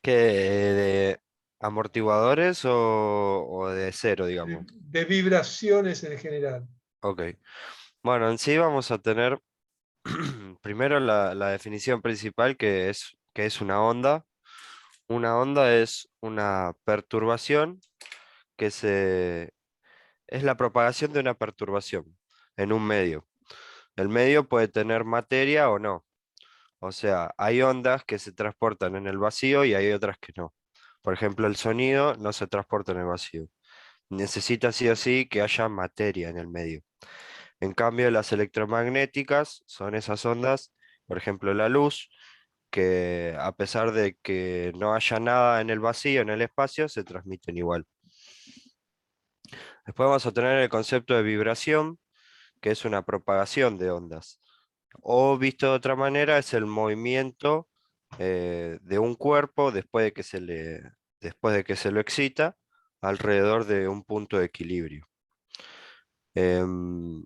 ¿Qué, de amortiguadores o de cero, digamos? De vibraciones en general. Ok. Bueno, en sí vamos a tener primero la definición principal que es una onda. Una onda es una perturbación que es la propagación de una perturbación en un medio. El medio puede tener materia o no. O sea, hay ondas que se transportan en el vacío y hay otras que no. Por ejemplo, el sonido no se transporta en el vacío. Necesita sí o sí que haya materia en el medio. En cambio, las electromagnéticas son esas ondas, por ejemplo, la luz, que a pesar de que no haya nada en el vacío, en el espacio, se transmiten igual. Después vamos a tener el concepto de vibración, que es una propagación de ondas. O visto de otra manera, es el movimiento de un cuerpo después de que se lo excita alrededor de un punto de equilibrio. Em,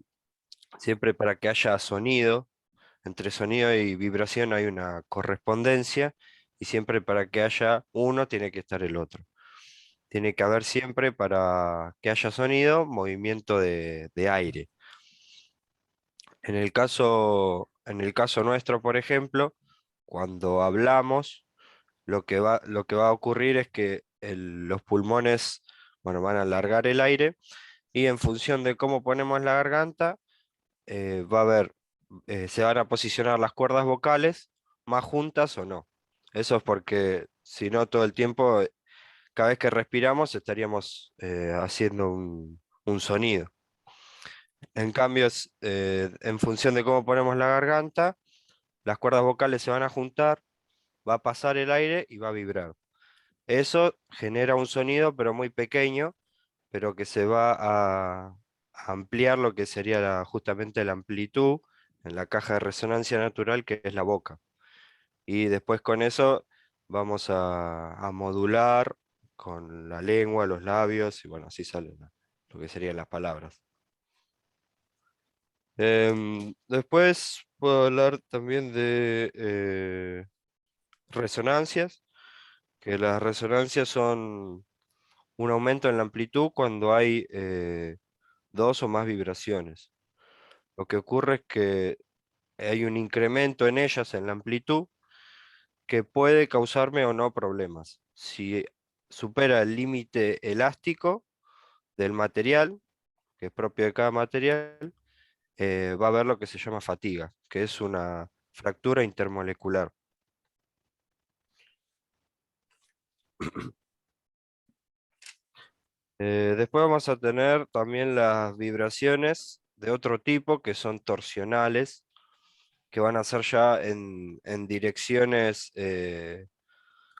Siempre para que haya sonido, entre sonido y vibración hay una correspondencia y siempre para que haya uno tiene que estar el otro. Tiene que haber siempre para que haya sonido, movimiento de aire. En el caso nuestro, por ejemplo, cuando hablamos, lo que va a ocurrir es que los pulmones, bueno, van a alargar el aire y en función de cómo ponemos la garganta, va a haber, se van a posicionar las cuerdas vocales más juntas o no. Eso es porque si no todo el tiempo, cada vez que respiramos, estaríamos haciendo un sonido. En cambio, en función de cómo ponemos la garganta, las cuerdas vocales se van a juntar, va a pasar el aire y va a vibrar. Eso genera un sonido, pero muy pequeño, pero que se va a ampliar lo que sería justamente la amplitud en la caja de resonancia natural, que es la boca. Y después con eso vamos a modular con la lengua, los labios, y bueno, así salen lo que serían las palabras. Después puedo hablar también de resonancias, que las resonancias son un aumento en la amplitud cuando hay dos o más vibraciones. Lo que ocurre es que hay un incremento en ellas, en la amplitud, que puede causarme o no problemas. Si supera el límite elástico del material, que es propio de cada material, va a haber lo que se llama fatiga, que es una fractura intermolecular. Después vamos a tener también las vibraciones de otro tipo que son torsionales, que van a ser ya en direcciones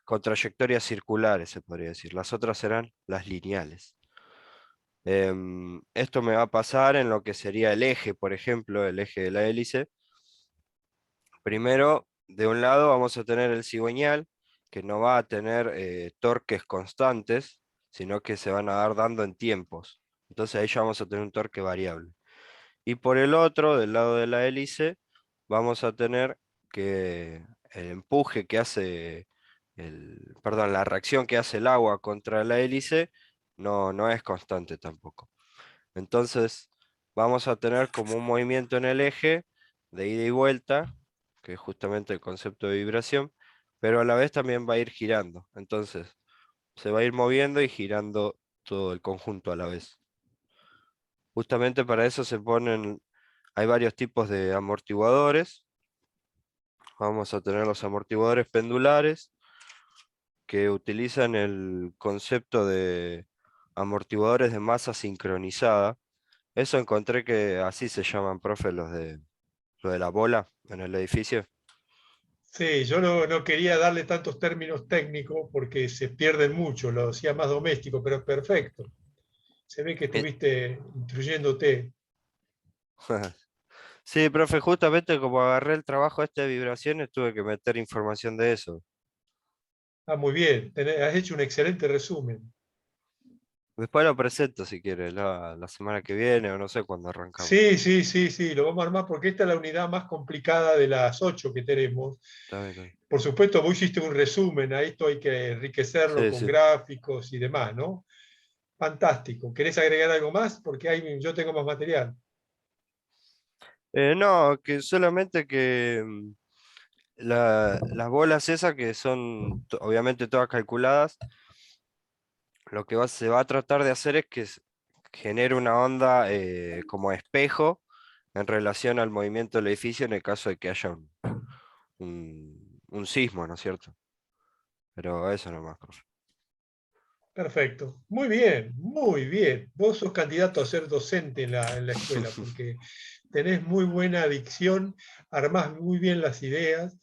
con trayectorias circulares, se podría decir. Las otras serán las lineales. Esto me va a pasar en lo que sería el eje, por ejemplo, el eje de la hélice. Primero, de un lado vamos a tener el cigüeñal, que no va a tener torques constantes, sino que se van a dar dando en tiempos. Entonces ahí ya vamos a tener un torque variable. Y por el otro, del lado de la hélice, vamos a tener que el empuje que hace perdón, la reacción que hace el agua contra la hélice no es constante tampoco. Entonces, vamos a tener como un movimiento en el eje de ida y vuelta, que es justamente el concepto de vibración, pero a la vez también va a ir girando. Entonces, se va a ir moviendo y girando todo el conjunto a la vez. Justamente para eso hay varios tipos de amortiguadores. Vamos a tener los amortiguadores pendulares, que utilizan el concepto de amortiguadores de masa sincronizada. Eso encontré que así se llaman, profe, lo de la bola en el edificio. Sí, yo no quería darle tantos términos técnicos porque se pierden mucho, lo hacía más doméstico, pero perfecto. Se ve que Eh, estuviste instruyéndote. Sí, profe, justamente como agarré el trabajo este de vibraciones, tuve que meter información de eso. Ah, muy bien, has hecho un excelente resumen. Después lo presento si quieres, la semana que viene o no sé cuándo arrancamos. Sí, sí, sí, sí, lo vamos a armar porque esta es la unidad más complicada de las 8 que tenemos. Está bien, está bien. Por supuesto, vos hiciste un resumen, a esto hay que enriquecerlo Sí, con sí. gráficos y demás, ¿no? Fantástico. ¿Querés agregar algo más? Porque yo tengo más material. No, que solamente que las bolas esas que son obviamente todas calculadas, lo que se va a tratar de hacer es que genere una onda como espejo en relación al movimiento del edificio en el caso de que haya un sismo, ¿no es cierto? Pero eso nomás, profe. Perfecto. Muy bien, muy bien. Vos sos candidato a ser docente en la escuela porque tenés muy buena dicción, armás muy bien las ideas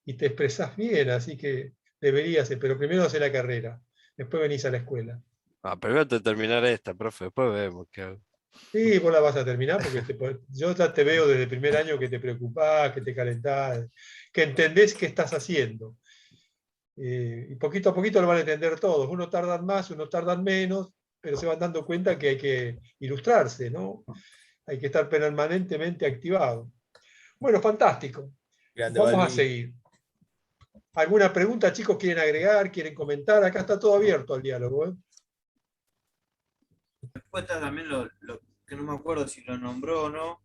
y te expresás bien, así que deberías, pero primero hacer la carrera, después venís a la escuela. Ah, primero te terminar esta, profe, después vemos qué hago. Sí, vos la vas a terminar porque yo ya te veo desde el primer año que te preocupás, que te calentás, que entendés qué estás haciendo. Y poquito a poquito lo van a entender todos. Unos tardan más, unos tardan menos, pero se van dando cuenta que hay que ilustrarse, ¿no? Hay que estar permanentemente activado. Bueno, fantástico. Grande, Vamos a Balbi. seguir. ¿Alguna pregunta, chicos, quieren agregar, quieren comentar? Acá está todo abierto al diálogo, ¿eh? Después está también lo que no me acuerdo si lo nombró o no,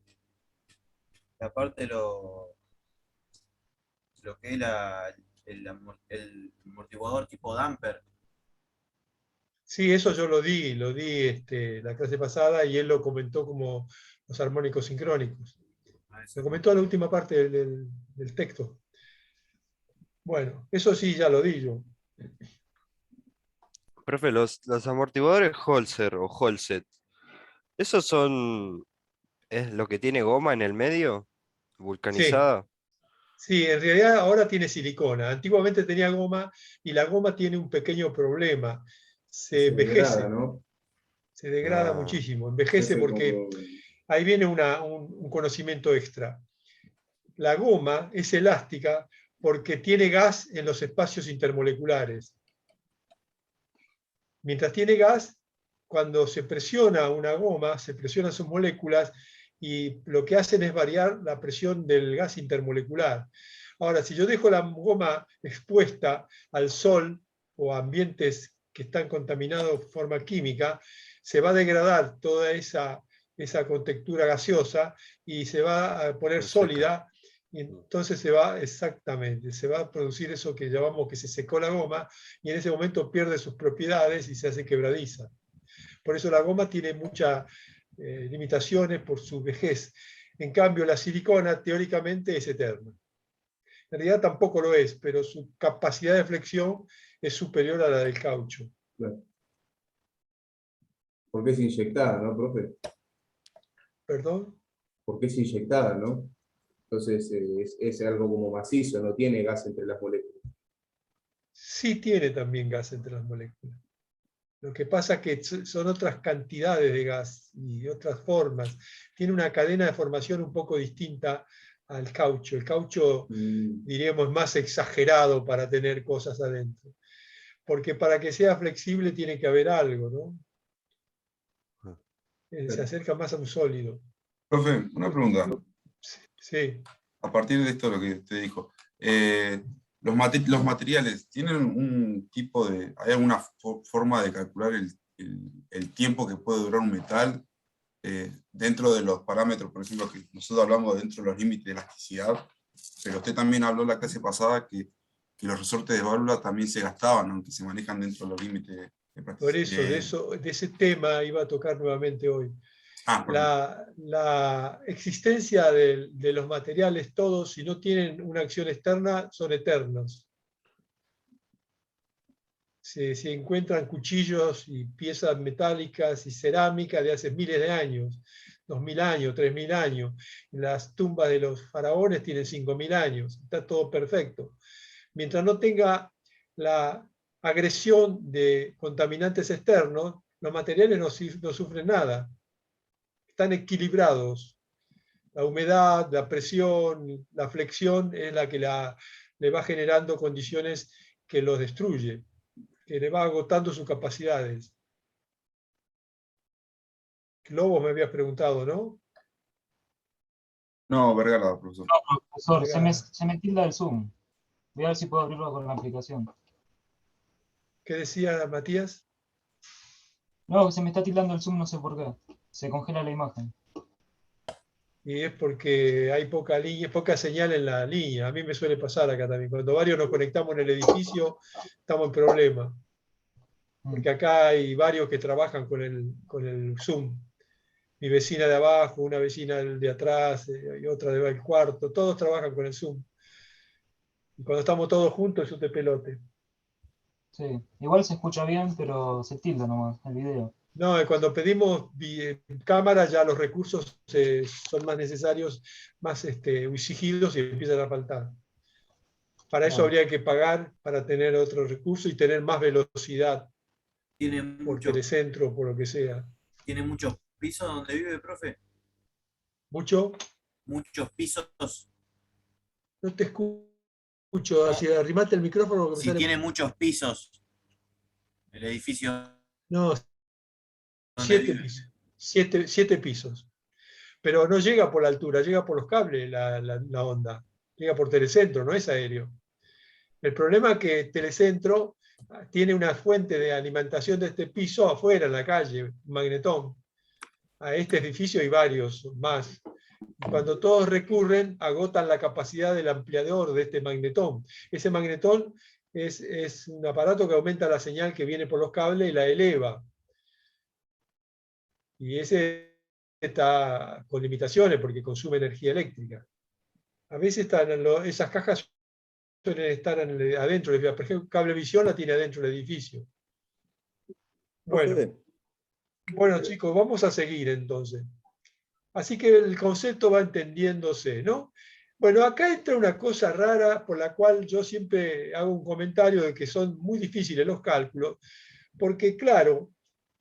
la parte de lo que es el amortiguador tipo damper. Sí, eso yo lo di la clase pasada y él lo comentó como los armónicos sincrónicos. A Lo eso no. comentó en la última parte del texto. Bueno, eso sí, ya lo di yo. Profe, los amortiguadores Holzer o Holset, ¿esos es lo que tiene goma en el medio? Sí, ¿Vulcanizada? sí, en realidad ahora tiene silicona. Antiguamente tenía goma y la goma tiene un pequeño problema. Se Se degrada, envejece, ¿no? se degrada Ah, muchísimo. Se Envejece hace porque como... ahí viene un conocimiento extra. La goma es elástica porque tiene gas en los espacios intermoleculares. Mientras tiene gas, cuando se presiona una goma, se presionan sus moléculas y lo que hacen es variar la presión del gas intermolecular. Ahora, si yo dejo la goma expuesta al sol o a ambientes que están contaminados de forma química, se va a degradar toda esa contextura gaseosa y se va a poner se seca. sólida y entonces se va exactamente, se va a producir eso que llamamos que se secó la goma y en ese momento pierde sus propiedades y se hace quebradiza. Por eso la goma tiene muchas limitaciones por su vejez. En cambio, la silicona teóricamente es eterna. En realidad tampoco lo es, pero su capacidad de flexión es superior a la del caucho. Claro, porque es inyectada, ¿no, profe? ¿Perdón? Porque es inyectada, ¿no? Entonces es algo como macizo, no tiene gas entre las moléculas. Sí tiene también gas entre las moléculas. Lo que pasa es que son otras cantidades de gas y otras formas. Tiene una cadena de formación un poco distinta al caucho. El caucho, Mm, diríamos, es más exagerado para tener cosas adentro. Porque para que sea flexible tiene que haber algo, ¿no? Ah. Se claro. acerca más a un sólido. Profe, una pregunta. Sí, A partir de esto, lo que usted dijo, los materiales, ¿tienen un tipo de, hay alguna forma de calcular el tiempo que puede durar un metal dentro de los parámetros, por ejemplo, que nosotros hablamos dentro de los límites de elasticidad, pero usted también habló la clase pasada que los resortes de válvula también se gastaban, aunque se manejan dentro de los límites por eso, de... de ese tema iba a tocar nuevamente hoy. Perdón. La existencia de los materiales todos, si no tienen una acción externa, son eternos. Se encuentran cuchillos y piezas metálicas y cerámica de hace miles de años, 2000 años, 3000 años. Las tumbas de los faraones tienen 5000 años, está todo perfecto. Mientras no tenga la agresión de contaminantes externos, los materiales no sufren nada, están equilibrados. La humedad, la presión, la flexión es la que le va generando condiciones que los destruye, que le va agotando sus capacidades. Lobos me habías preguntado, ¿no? No, Vergara, profesor. Profesor, Vergara. se me tilda el Zoom. Voy a ver si puedo abrirlo con la aplicación. ¿Qué decía Matías? No, se me está tildando el Zoom, no sé por qué. Se congela la imagen. Y es porque hay poca línea, poca señal en la línea. A mí me suele pasar acá también. Cuando varios nos conectamos en el edificio, estamos en problema. Porque acá hay varios que trabajan con el Zoom. Mi vecina de abajo, una vecina de atrás, y otra del cuarto, todos trabajan con el Zoom. Y cuando estamos todos juntos es un despelote. Sí, igual se escucha bien, pero se tilda nomás el video. No, cuando pedimos cámara ya los recursos son más necesarios, más exigidos y empiezan a faltar. Para eso Claro. habría que pagar para tener otro recurso y tener más velocidad ¿Tiene por telecentro, por lo que sea. ¿Tiene muchos pisos donde vive, profe? ¿Mucho? Muchos pisos. No te escucho. Así, arrimate el micrófono. Que me Si sale... tiene muchos pisos, el edificio No, donde 7 vive. pisos. 7 pisos. Pero no llega por la altura, llega por los cables la onda. Llega por telecentro, no es aéreo. El problema es que Telecentro tiene una fuente de alimentación de este piso afuera, en la calle, un magnetón. A este edificio hay varios más. Y cuando todos recurren, agotan la capacidad del ampliador de este magnetón. Ese magnetón es un aparato que aumenta la señal que viene por los cables y la eleva. Y ese está con limitaciones porque consume energía eléctrica. A veces esas cajas suelen estar adentro. Por ejemplo, Cablevisión la tiene adentro del edificio. Bueno, chicos, vamos a seguir entonces. Así que el concepto va entendiéndose, ¿no? Bueno, acá entra una cosa rara por la cual yo siempre hago un comentario de que son muy difíciles los cálculos, porque claro,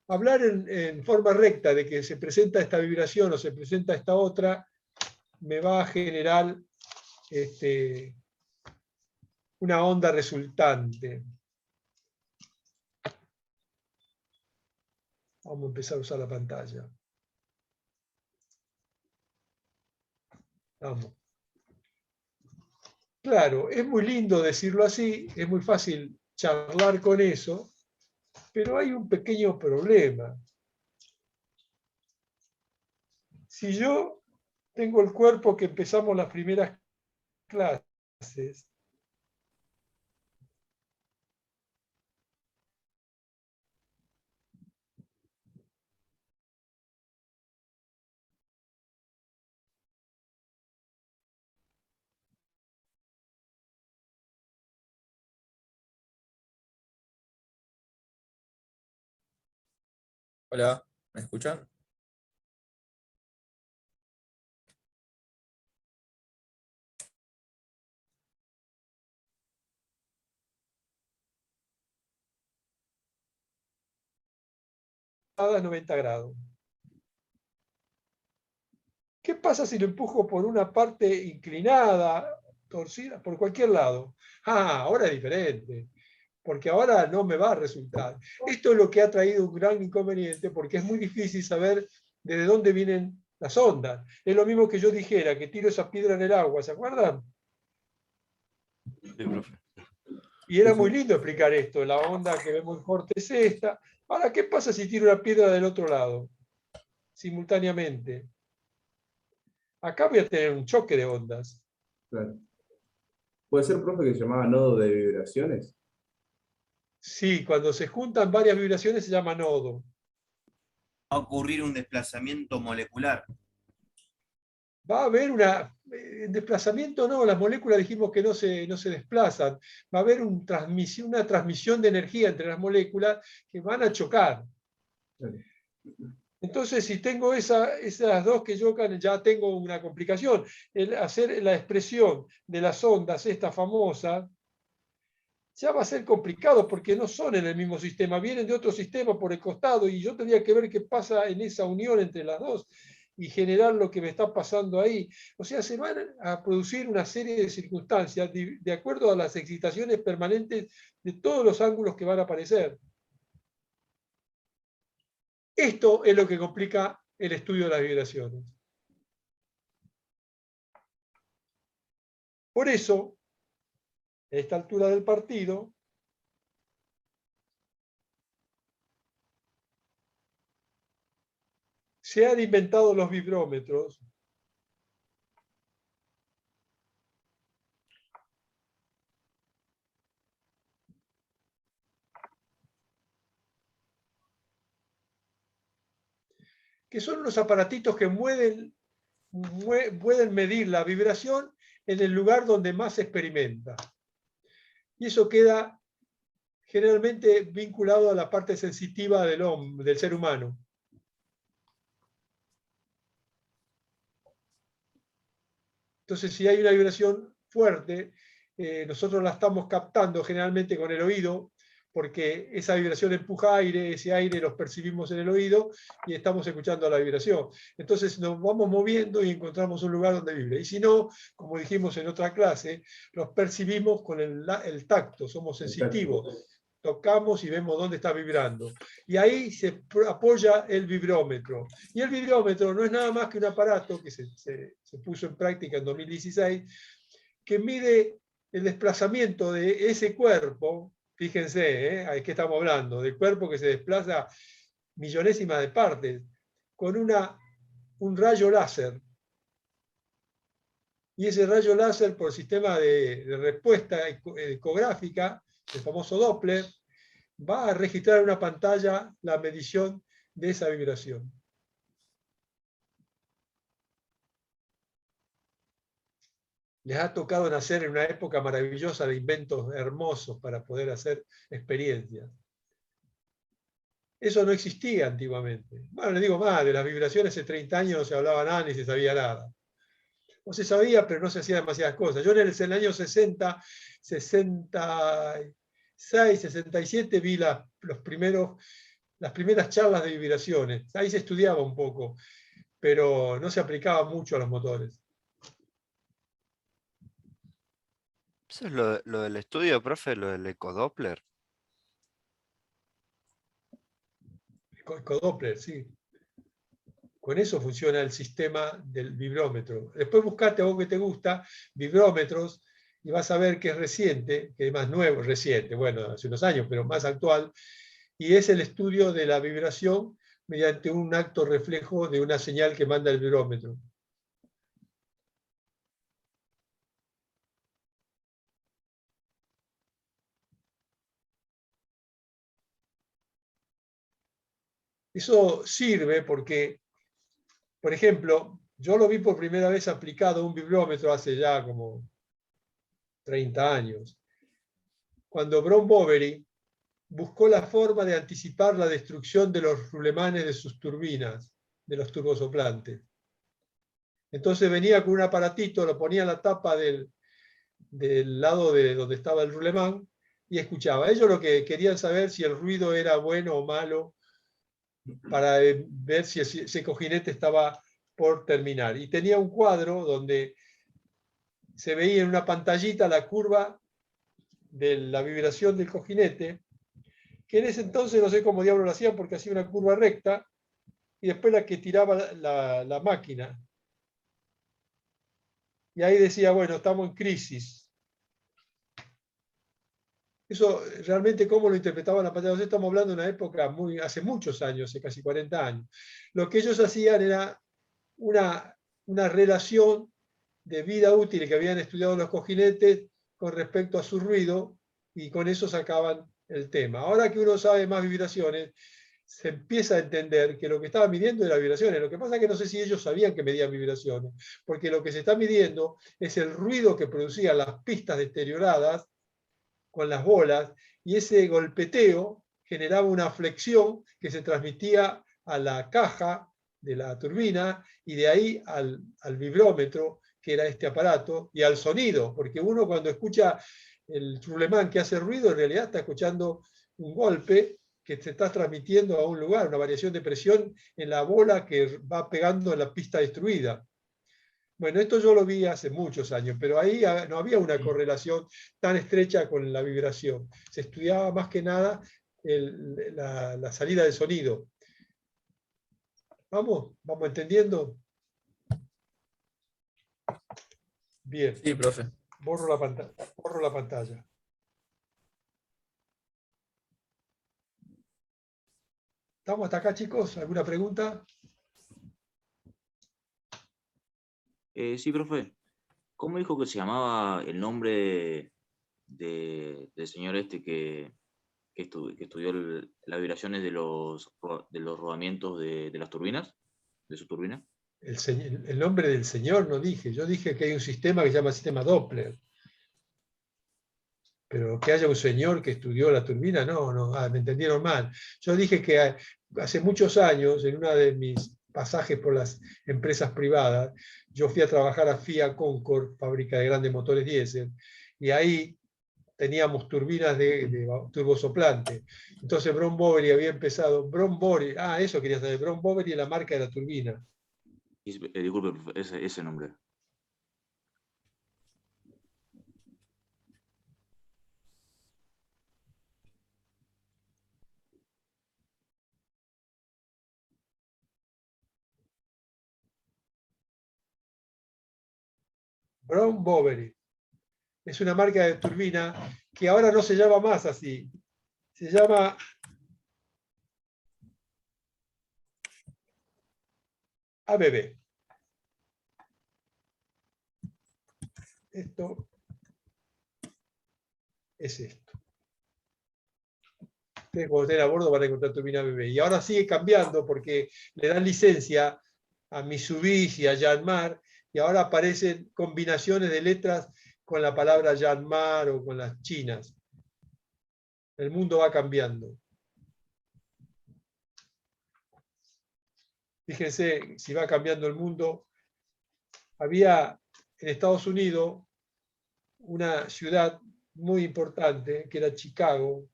hablar en forma recta de que se presenta esta vibración o se presenta esta otra, me va a generar una onda resultante. Vamos a empezar a usar la pantalla. Vamos. Claro, es muy lindo decirlo así, es muy fácil charlar con eso, pero hay un pequeño problema. Si yo tengo el cuerpo que empezamos las primeras clases, Hola, ¿me escuchan? a 90 grados. ¿Qué pasa si lo empujo por una parte inclinada, torcida, por cualquier lado? Ah, ahora es diferente, porque ahora no me va a resultar. Esto es lo que ha traído un gran inconveniente, porque es muy difícil saber desde dónde vienen las ondas. Es lo mismo que yo dijera que tiro esa piedra en el agua, ¿se acuerdan? Sí, profe. Y era muy lindo explicar esto, la onda que vemos en corte es esta. Ahora, ¿qué pasa si tiro una piedra del otro lado? Simultáneamente. Acá voy a tener un choque de ondas. Claro. ¿Puede ser, profe, que se llamaba nodo de vibraciones? Sí, cuando se juntan varias vibraciones se llama nodo. Va a ocurrir un desplazamiento molecular. Va a haber en desplazamiento no, las moléculas dijimos que no se desplazan. Va a haber una transmisión de energía entre las moléculas que van a chocar. Entonces, si tengo esas dos que chocan, ya tengo una complicación. El hacer la expresión de las ondas, esta famosa, ya va a ser complicado porque no son en el mismo sistema, vienen de otro sistema por el costado y yo tendría que ver qué pasa en esa unión entre las dos y generar lo que me está pasando ahí. O sea, se van a producir una serie de circunstancias de acuerdo a las excitaciones permanentes de todos los ángulos que van a aparecer. Esto es lo que complica el estudio de las vibraciones. Por eso, a esta altura del partido, se han inventado los vibrómetros que son unos aparatitos que pueden medir la vibración en el lugar donde más se experimenta. Y eso queda generalmente vinculado a la parte sensitiva del ser humano. Entonces, si hay una vibración fuerte, nosotros la estamos captando generalmente con el oído, porque esa vibración empuja aire, ese aire los percibimos en el oído y estamos escuchando la vibración. Entonces nos vamos moviendo y encontramos un lugar donde vibre. Y si no, como dijimos en otra clase, los percibimos con el tacto, somos sensitivos. Tocamos y vemos dónde está vibrando. Y ahí se apoya el vibrómetro. Y el vibrómetro no es nada más que un aparato que se puso en práctica en 2016, que mide el desplazamiento de ese cuerpo. Fíjense, ¿de qué estamos hablando? Del cuerpo que se desplaza millonésimas de partes, con un rayo láser. Y ese rayo láser, por sistema de respuesta ecográfica, el famoso Doppler, va a registrar en una pantalla la medición de esa vibración. Les ha tocado nacer en una época maravillosa de inventos hermosos para poder hacer experiencias. Eso no existía antiguamente. Bueno, les digo más, de las vibraciones hace 30 años no se hablaba nada ni se sabía nada. O se sabía, pero no se hacían demasiadas cosas. Yo en el año 60, 66, 67 vi las primeras charlas de vibraciones. Ahí se estudiaba un poco, pero no se aplicaba mucho a los motores. Eso es lo del estudio, profe, lo del ecodoppler. Ecodoppler, sí. Con eso funciona el sistema del vibrómetro. Después buscate a vos que te gusta, vibrómetros, y vas a ver que es reciente, que es más nuevo, reciente, bueno, hace unos años, pero más actual, y es el estudio de la vibración mediante un acto reflejo de una señal que manda el vibrómetro. Eso sirve porque, por ejemplo, yo lo vi por primera vez aplicado a un vibrómetro hace ya como 30 años, cuando Brown Boveri buscó la forma de anticipar la destrucción de los rulemanes de sus turbinas, de los turbosoplantes. Entonces venía con un aparatito, lo ponía en la tapa del lado de donde estaba el rulemán y escuchaba. Ellos lo que querían saber si el ruido era bueno o malo para ver si ese cojinete estaba por terminar. Y tenía un cuadro donde se veía en una pantallita la curva de la vibración del cojinete, que en ese entonces no sé cómo diablos lo hacían porque hacía una curva recta y después la que tiraba la máquina. Y ahí decía, bueno, estamos en crisis. Eso realmente cómo lo interpretaban la pantalla. Estamos hablando de una época hace muchos años, hace casi 40 años. Lo que ellos hacían era una relación de vida útil que habían estudiado los cojinetes con respecto a su ruido y con eso sacaban el tema. Ahora que uno sabe más vibraciones, se empieza a entender que lo que estaban midiendo era vibraciones. Lo que pasa es que no sé si ellos sabían que medían vibraciones, porque lo que se está midiendo es el ruido que producían las pistas deterioradas con las bolas, y ese golpeteo generaba una flexión que se transmitía a la caja de la turbina y de ahí al vibrómetro, que era este aparato, y al sonido, porque uno cuando escucha el rulemán que hace ruido, en realidad está escuchando un golpe que se está transmitiendo a un lugar, una variación de presión en la bola que va pegando en la pista destruida. Bueno, esto yo lo vi hace muchos años, pero ahí no había una correlación tan estrecha con la vibración. Se estudiaba más que nada la salida del sonido. ¿Vamos? ¿Vamos entendiendo? Bien. Sí, profe. Borro la pantalla. Borro la pantalla. ¿Estamos hasta acá, chicos? ¿Alguna pregunta? Sí, profe. ¿Cómo dijo que se llamaba el nombre del señor este que estudió las vibraciones de los rodamientos de las turbinas? ¿De su turbina? El nombre del señor no dije. Yo dije que hay un sistema que se llama sistema Doppler. Pero que haya un señor que estudió la turbina, no, me entendieron mal. Yo dije que hace muchos años, en uno de mis pasajes por las empresas privadas, yo fui a trabajar a FIA Concord, fábrica de grandes motores diésel, y ahí teníamos turbinas de turbosoplante. Entonces Brown Boveri había empezado, Brown Boveri, eso quería saber, Brown Boveri es la marca de la turbina. Disculpe, profe, ese nombre. Brown Boveri. Es una marca de turbina que ahora no se llama más así. Se llama ABB. Esto es esto. Ustedes cuando estén a bordo van a encontrar turbina ABB. Y ahora sigue cambiando porque le dan licencia a Mitsubishi, a Yanmar, y ahora aparecen combinaciones de letras con la palabra Yanmar o con las chinas. El mundo va cambiando. Fíjense, si va cambiando el mundo. Había en Estados Unidos una ciudad muy importante, que era Chicago,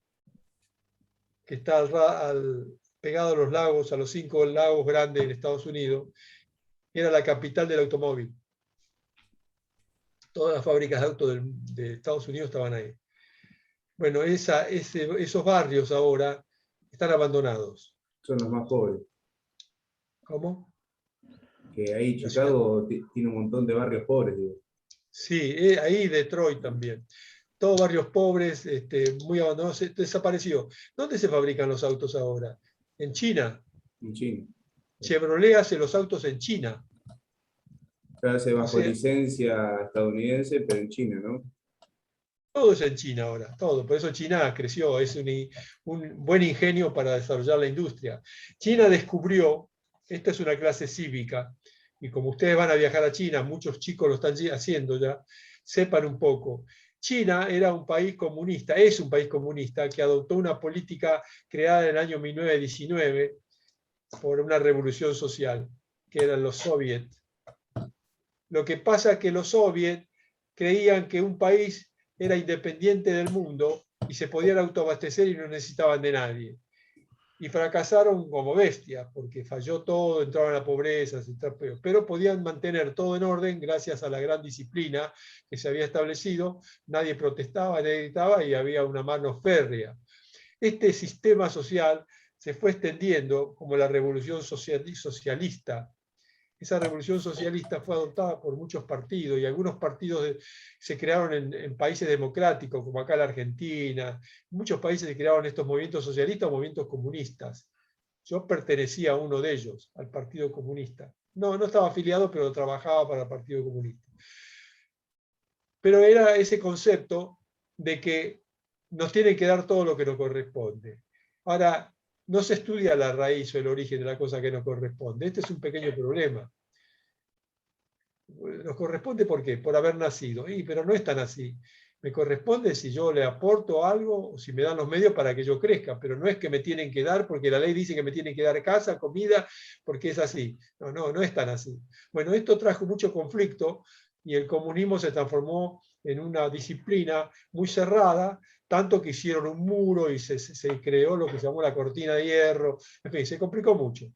que está pegado a los lagos, a los 5 lagos grandes en Estados Unidos, era la capital del automóvil. Todas las fábricas de autos de Estados Unidos estaban ahí. Bueno, esos barrios ahora están abandonados. Son los más pobres. ¿Cómo? Que ahí Chicago tiene un montón de barrios pobres, digo. Sí, ahí Detroit también. Todos barrios pobres, muy abandonados, desapareció. ¿Dónde se fabrican los autos ahora? En China. En China. Chevrolet hace los autos en China. Se hace bajo O sea, licencia estadounidense, pero en China, ¿no? todo es en China ahora, todo. Por eso China creció, es un buen ingenio para desarrollar la industria. China descubrió, esta es una clase cívica, y como ustedes van a viajar a China, muchos chicos lo están haciendo ya, sepan un poco. China era un país comunista, es un país comunista que adoptó una política creada en el año 1919 por una revolución social, que eran los soviets. Lo que pasa es que los soviets creían que un país era independiente del mundo y se podían autoabastecer y no necesitaban de nadie. Y fracasaron como bestias, porque falló todo, entraban a la pobreza, pero podían mantener todo en orden gracias a la gran disciplina que se había establecido, nadie protestaba, nadie gritaba y había una mano férrea. Este sistema social se fue extendiendo como la revolución socialista. Esa revolución socialista fue adoptada por muchos partidos y algunos partidos se crearon en países democráticos, como acá la Argentina. En muchos países se crearon estos movimientos socialistas o movimientos comunistas. Yo pertenecía a uno de ellos, al Partido Comunista. No estaba afiliado, pero trabajaba para el Partido Comunista. Pero era ese concepto de que nos tienen que dar todo lo que nos corresponde. Ahora, no se estudia la raíz o el origen de la cosa que nos corresponde. Este es un pequeño problema. Nos corresponde ¿por qué? Por haber nacido. Pero no es tan así. Me corresponde si yo le aporto algo o si me dan los medios para que yo crezca, pero no es que me tienen que dar porque la ley dice que me tienen que dar casa, comida, porque es así. No es tan así. Bueno, esto trajo mucho conflicto y el comunismo se transformó en una disciplina muy cerrada, tanto que hicieron un muro y se creó lo que se llamó la cortina de hierro, en fin, se complicó mucho.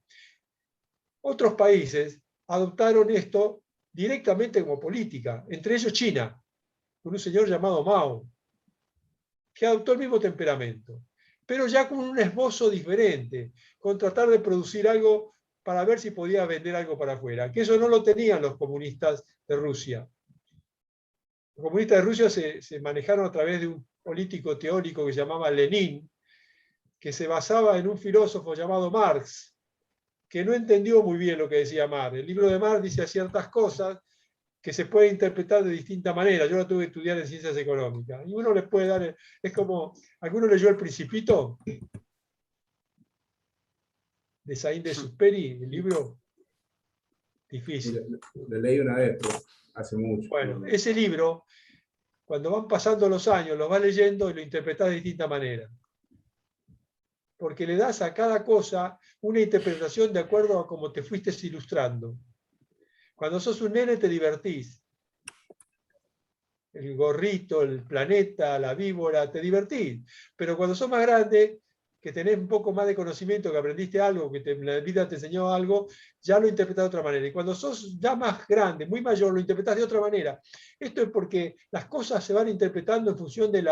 Otros países adoptaron esto directamente como política, entre ellos China, con un señor llamado Mao, que adoptó el mismo temperamento, pero ya con un esbozo diferente, con tratar de producir algo para ver si podía vender algo para afuera, que eso no lo tenían los comunistas de Rusia. Los comunistas de Rusia se manejaron a través de un político teórico que se llamaba Lenin, que se basaba en un filósofo llamado Marx, que no entendió muy bien lo que decía Marx. El libro de Marx dice ciertas cosas que se pueden interpretar de distinta manera. Yo la tuve que estudiar en ciencias económicas. Y uno le puede dar, es como, ¿alguno leyó El Principito? De Saint-Exupéry, el libro. Difícil. Lo leí una vez, pero hace mucho. Bueno, ese libro, cuando van pasando los años, lo vas leyendo y lo interpretás de distinta manera. Porque le das a cada cosa una interpretación de acuerdo a cómo te fuiste ilustrando. Cuando sos un nene te divertís. El gorrito, el planeta, la víbora, te divertís. Pero cuando sos más grande, que tenés un poco más de conocimiento, que aprendiste algo, que la vida te enseñó algo, ya lo interpretás de otra manera. Y cuando sos ya más grande, muy mayor, lo interpretás de otra manera. Esto es porque las cosas se van interpretando en función de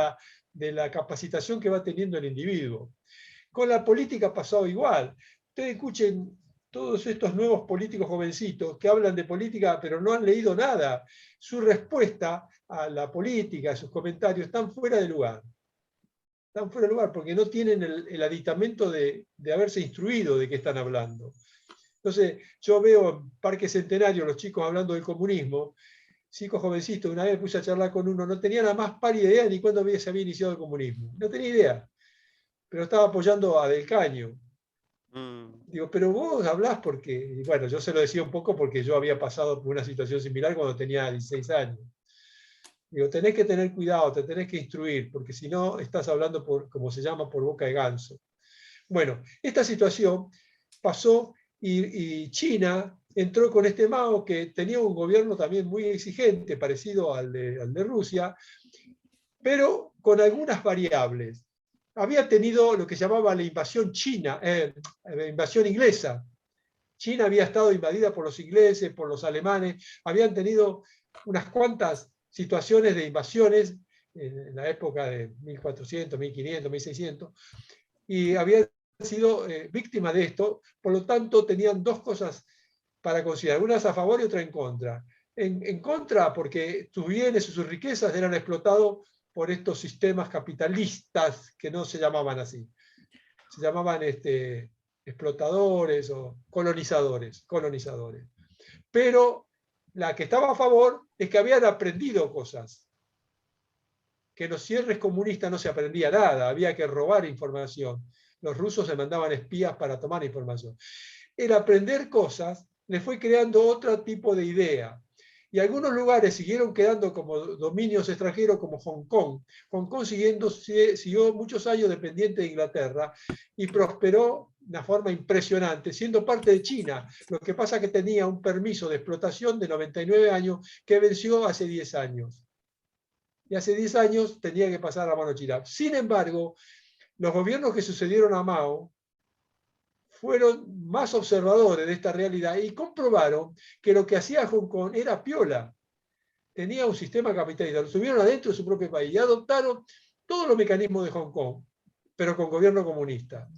la capacitación que va teniendo el individuo. Con la política ha pasado igual. Ustedes escuchen todos estos nuevos políticos jovencitos que hablan de política pero no han leído nada. Su respuesta a la política, sus comentarios, están fuera de lugar. Están fuera de lugar porque no tienen el aditamento de haberse instruido de qué están hablando. Entonces, yo veo en Parque Centenario los chicos hablando del comunismo, chicos jovencitos, una vez me puse a charlar con uno, no tenía la más pálida idea ni cuándo se había iniciado el comunismo. No tenía idea, pero estaba apoyando a Del Caño. Digo, pero vos hablás porque, y bueno, yo se lo decía un poco porque yo había pasado por una situación similar cuando tenía 16 años. Digo, tenés que tener cuidado, te tenés que instruir, porque si no estás hablando, como se llama, por boca de ganso. Bueno, esta situación pasó y China entró con este Mao que tenía un gobierno también muy exigente, parecido al de Rusia, pero con algunas variables. Había tenido lo que se llamaba la invasión china, invasión inglesa. China había estado invadida por los ingleses, por los alemanes, habían tenido unas cuantas situaciones de invasiones en la época de 1400, 1500, 1600, y habían sido víctimas de esto, por lo tanto tenían dos cosas para considerar, unas a favor y otra en contra. En contra porque sus bienes y sus riquezas eran explotados por estos sistemas capitalistas que no se llamaban así. Se llamaban explotadores o colonizadores. Pero la que estaba a favor es que habían aprendido cosas. Que en los cierres comunistas no se aprendía nada, había que robar información. Los rusos se mandaban espías para tomar información. El aprender cosas le fue creando otro tipo de idea. Y algunos lugares siguieron quedando como dominios extranjeros, como Hong Kong. Hong Kong siguió muchos años dependiente de Inglaterra y prosperó de una forma impresionante, siendo parte de China. Lo que pasa es que tenía un permiso de explotación de 99 años que venció hace 10 años. Y hace 10 años tenía que pasar a la mano china. Sin embargo, los gobiernos que sucedieron a Mao fueron más observadores de esta realidad y comprobaron que lo que hacía Hong Kong era piola. Tenía un sistema capitalista, lo subieron adentro de su propio país y adoptaron todos los mecanismos de Hong Kong, pero con gobierno comunista.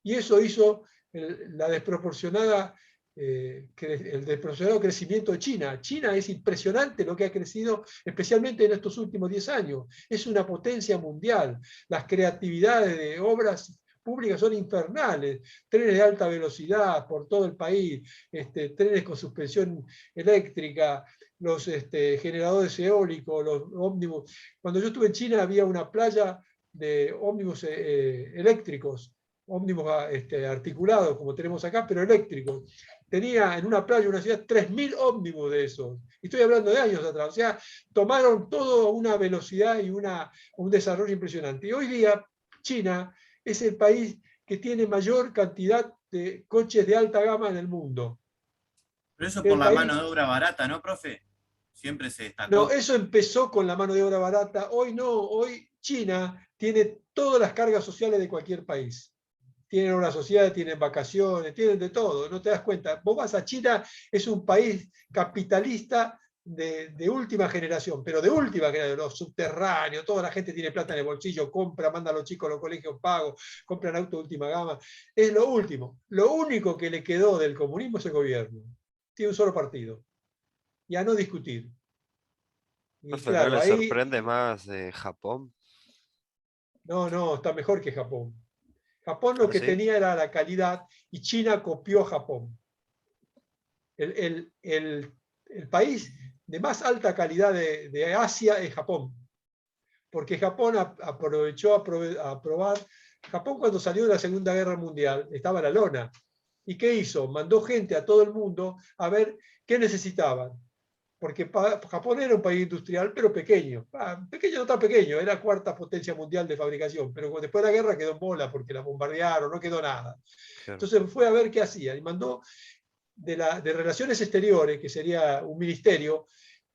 Y eso hizo el desproporcionado crecimiento de China. China es impresionante lo que ha crecido, especialmente en estos últimos 10 años. Es una potencia mundial. Las creatividades de obras públicas son infernales, trenes de alta velocidad por todo el país, trenes con suspensión eléctrica, los generadores eólicos, los ómnibus. Cuando yo estuve en China había una playa de ómnibus eléctricos, ómnibus articulados como tenemos acá, pero eléctricos. Tenía en una playa, una ciudad, 3.000 ómnibus de esos. Y estoy hablando de años atrás. O sea, tomaron todo a una velocidad y un desarrollo impresionante. Y hoy día China es el país que tiene mayor cantidad de coches de alta gama en el mundo. Pero eso por la mano de obra barata, ¿no, profe? Siempre se destacó. No, eso empezó con la mano de obra barata. Hoy no, hoy China tiene todas las cargas sociales de cualquier país. Tienen obra social, tienen vacaciones, tienen de todo, no te das cuenta. Vos vas a China, es un país capitalista de última generación, pero de última generación, los subterráneos, toda la gente tiene plata en el bolsillo, compra, manda a los chicos a los colegios pagos, compran auto de última gama, es lo último. Lo único que le quedó del comunismo es el gobierno. Tiene un solo partido. Y a no discutir. Y ¿No claro, le ahí, sorprende más Japón? no, está mejor que Japón. Japón lo ¿Ah, que sí? tenía era la calidad y China copió a Japón. El país de más alta calidad de Asia es Japón, porque Japón aprovechó a probar. Japón cuando salió de la Segunda Guerra Mundial estaba la lona. ¿Y qué hizo? Mandó gente a todo el mundo a ver qué necesitaban. Porque Japón era un país industrial, pero pequeño. Pequeño no tan pequeño, era cuarta potencia mundial de fabricación, pero después de la guerra quedó en bola porque la bombardearon, no quedó nada. Claro. Entonces fue a ver qué hacía y mandó de Relaciones Exteriores, que sería un ministerio,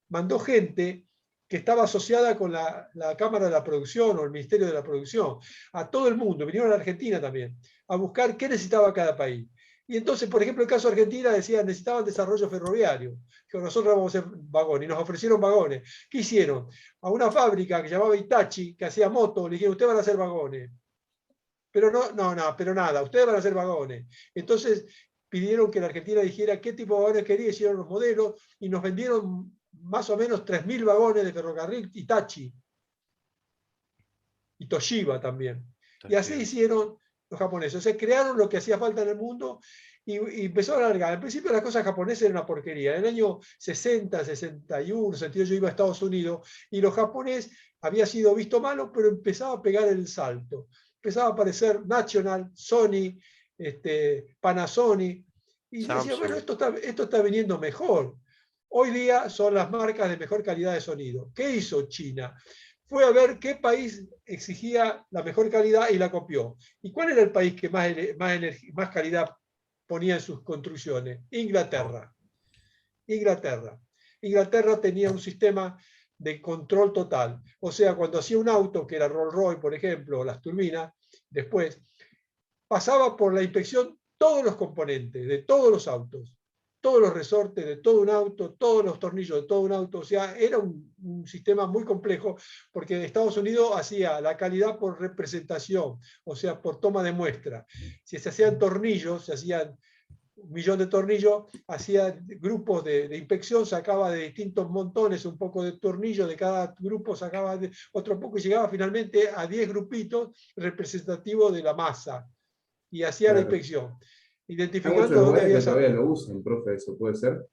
mandó gente que estaba asociada con la Cámara de la Producción o el Ministerio de la Producción, a todo el mundo, vinieron a la Argentina también, a buscar qué necesitaba cada país. Y entonces, por ejemplo, el caso de Argentina decía, necesitaban desarrollo ferroviario, que nosotros vamos a hacer vagones, y nos ofrecieron vagones. ¿Qué hicieron? A una fábrica que llamaba Hitachi, que hacía motos, le dijeron, ustedes van a hacer vagones. Pero pero nada, ustedes van a hacer vagones. Entonces pidieron que la Argentina dijera qué tipo de vagones quería, hicieron los modelos y nos vendieron más o menos 3.000 vagones de ferrocarril Hitachi y Toshiba también. Está Y así bien. hicieron los japoneses. O sea, crearon lo que hacía falta en el mundo y empezaron a alargar. Al principio las cosas japonesas eran una porquería. En el año 60, 61, 62 yo iba a Estados Unidos y los japoneses había sido visto malo, pero empezaba a pegar el salto. Empezaba a aparecer National, Sony, Panasonic, y decía, bueno, Samsung. esto está viniendo mejor. Hoy día son las marcas de mejor calidad de sonido. ¿Qué hizo China? Fue a ver qué país exigía la mejor calidad y la copió. ¿Y cuál era el país que más calidad ponía en sus construcciones? Inglaterra. Inglaterra. Inglaterra tenía un sistema de control total. O sea, cuando hacía un auto, que era Rolls Royce, por ejemplo, o las turbinas, después, pasaba por la inspección todos los componentes de todos los autos, todos los resortes de todo un auto, todos los tornillos de todo un auto. O sea, era un sistema muy complejo porque Estados Unidos hacía la calidad por representación, o sea, por toma de muestra. Si se hacían tornillos, se hacían 1.000.000 de tornillos, hacía grupos de inspección, sacaba de distintos montones un poco de tornillo, de cada grupo sacaba otro poco y llegaba finalmente a 10 grupitos representativos de la masa y hacía la Claro. inspección, Hay muchos identificando dónde lugares había que todavía lo usan, profe, eso puede ser.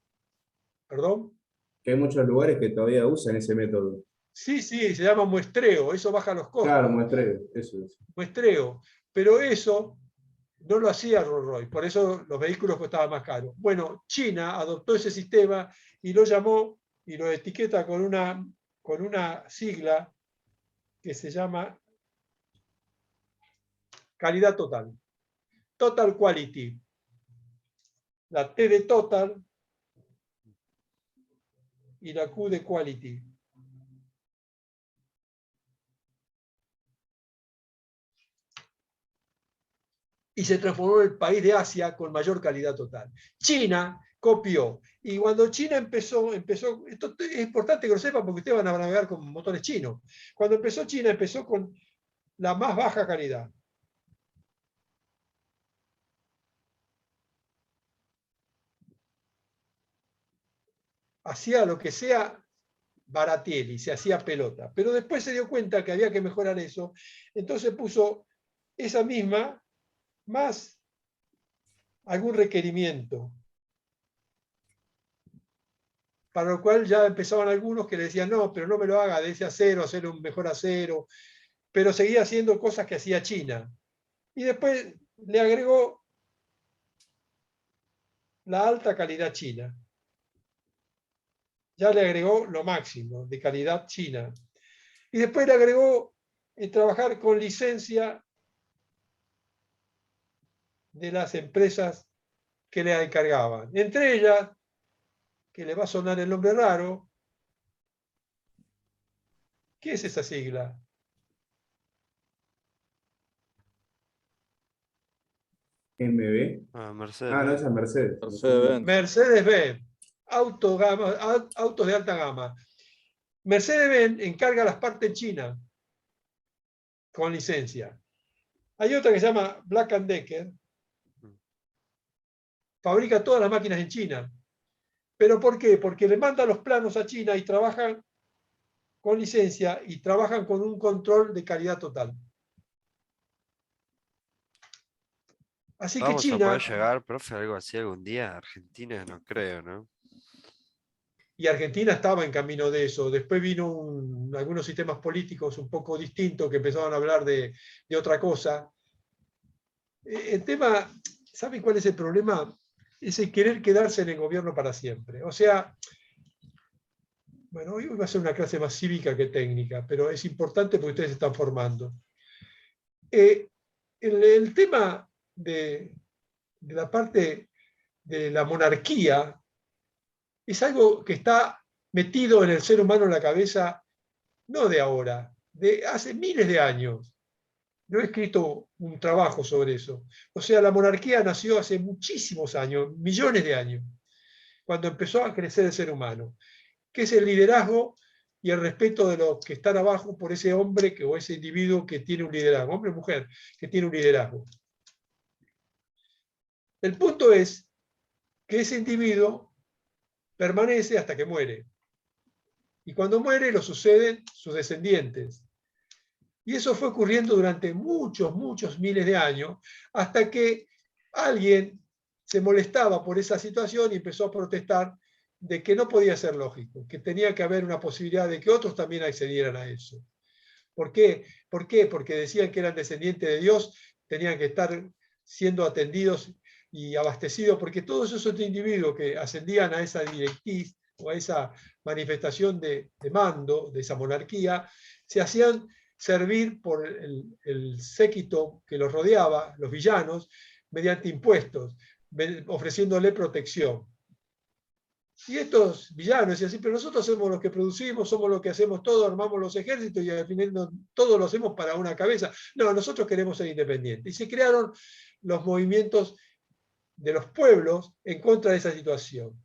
¿Perdón? Que hay muchos lugares que todavía usan ese método. Sí, se llama muestreo, eso baja los Claro, costos, muestreo, eso es. muestreo, pero eso no lo hacía Rolls Royce, por eso los vehículos costaban más caros. Bueno, China adoptó ese sistema y lo llamó y lo etiqueta con una sigla que se llama calidad total. Total Quality. La T de Total y la Q de Quality. Y se transformó en el país de Asia con mayor calidad total. China copió. Y cuando China empezó, esto es importante que lo sepan porque ustedes van a navegar con motores chinos. Cuando empezó China, empezó con la más baja calidad. Hacía lo que sea Baratielli, se hacía pelota. Pero después se dio cuenta que había que mejorar eso. Entonces puso esa misma más algún requerimiento. Para lo cual ya empezaban algunos que le decían, no, pero no me lo haga de ese acero, hacer un mejor acero, pero seguía haciendo cosas que hacía China. Y después le agregó la alta calidad china. Ya le agregó lo máximo de calidad china. Y después le agregó trabajar con licencia de las empresas que le encargaban. Entre ellas, que le va a sonar el nombre raro, ¿qué es esa sigla? MB. Ah, Mercedes Ah, no, Benz. esa es Mercedes. Mercedes-Benz. Mercedes-Benz. autos de alta gama. Mercedes-Benz encarga las partes en China con licencia. Hay otra que se llama Black & Decker, fabrica todas las máquinas en China. ¿Pero por qué? Porque le mandan los planos a China y trabajan con licencia y trabajan con un control de calidad total. Así que Vamos a China, poder llegar, profe, a algo así algún día. Argentina no creo, ¿no? y Argentina estaba en camino de eso. Después vino algunos sistemas políticos un poco distintos que empezaban a hablar de otra cosa. El tema, ¿saben cuál es el problema? Es el querer quedarse en el gobierno para siempre. O sea, bueno, hoy va a ser una clase más cívica que técnica, pero es importante porque ustedes se están formando. El tema de la parte de la monarquía es algo que está metido en el ser humano en la cabeza, no de ahora, de hace miles de años. Yo he escrito un trabajo sobre eso. O sea, la monarquía nació hace muchísimos años, millones de años, cuando empezó a crecer el ser humano, que es el liderazgo y el respeto de los que están abajo por ese hombre o ese individuo que tiene un liderazgo, hombre o mujer, que tiene un liderazgo. El punto es que ese individuo permanece hasta que muere. Y cuando muere lo suceden sus descendientes. Y eso fue ocurriendo durante muchos, muchos miles de años, hasta que alguien se molestaba por esa situación y empezó a protestar de que no podía ser lógico, que tenía que haber una posibilidad de que otros también accedieran a eso. ¿Por qué? ¿Por qué? Porque decían que eran descendientes de Dios, tenían que estar siendo atendidos y abastecidos, porque todos esos individuos que ascendían a esa directriz o a esa manifestación de mando, de esa monarquía, se hacían servir por el séquito que los rodeaba, los villanos, mediante impuestos, ofreciéndole protección. Y estos villanos decían así, pero nosotros somos los que producimos, somos los que hacemos todo, armamos los ejércitos y al final todo lo hacemos para una cabeza. No, nosotros queremos ser independientes. Y se crearon los movimientos de los pueblos en contra de esa situación.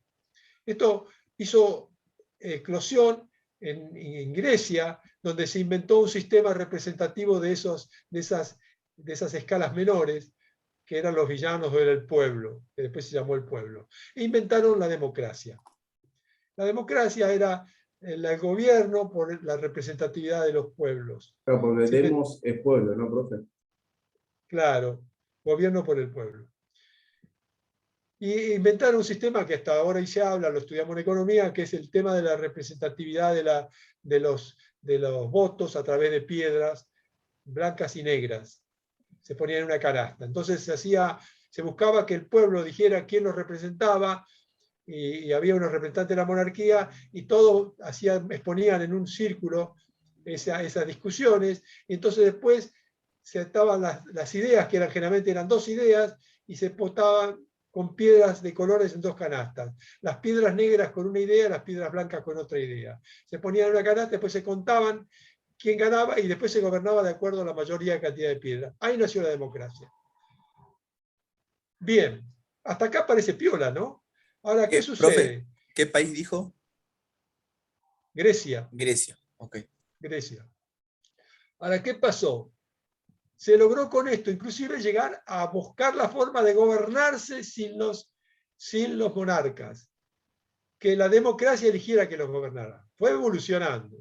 Esto hizo eclosión en Grecia, donde se inventó un sistema representativo de esas escalas menores, que eran los villanos o era el pueblo, que después se llamó el pueblo. E inventaron la democracia. La democracia era el gobierno por la representatividad de los pueblos. Claro, porque demos es pueblo, ¿no, profe? Claro, gobierno por el pueblo. Y inventaron un sistema que hasta ahora y se habla, lo estudiamos en economía, que es el tema de la representatividad de los votos a través de piedras blancas y negras. Se ponían en una canasta. Entonces se buscaba que el pueblo dijera quién los representaba, y había unos representantes de la monarquía, y todos exponían en un círculo esas discusiones, y entonces después se estaban las ideas, que generalmente eran dos ideas, y se votaban con piedras de colores en dos canastas. Las piedras negras con una idea, las piedras blancas con otra idea. Se ponían en una canasta, después se contaban quién ganaba y después se gobernaba de acuerdo a la mayoría de cantidad de piedras. Ahí nació la democracia. Bien, hasta acá parece piola, ¿no? Ahora, ¿qué sucede? Profe, ¿qué país dijo? Grecia. Grecia, ok. Grecia. Ahora, ¿qué pasó? Se logró con esto, inclusive llegar a buscar la forma de gobernarse sin los monarcas, que la democracia eligiera que los gobernara. Fue evolucionando.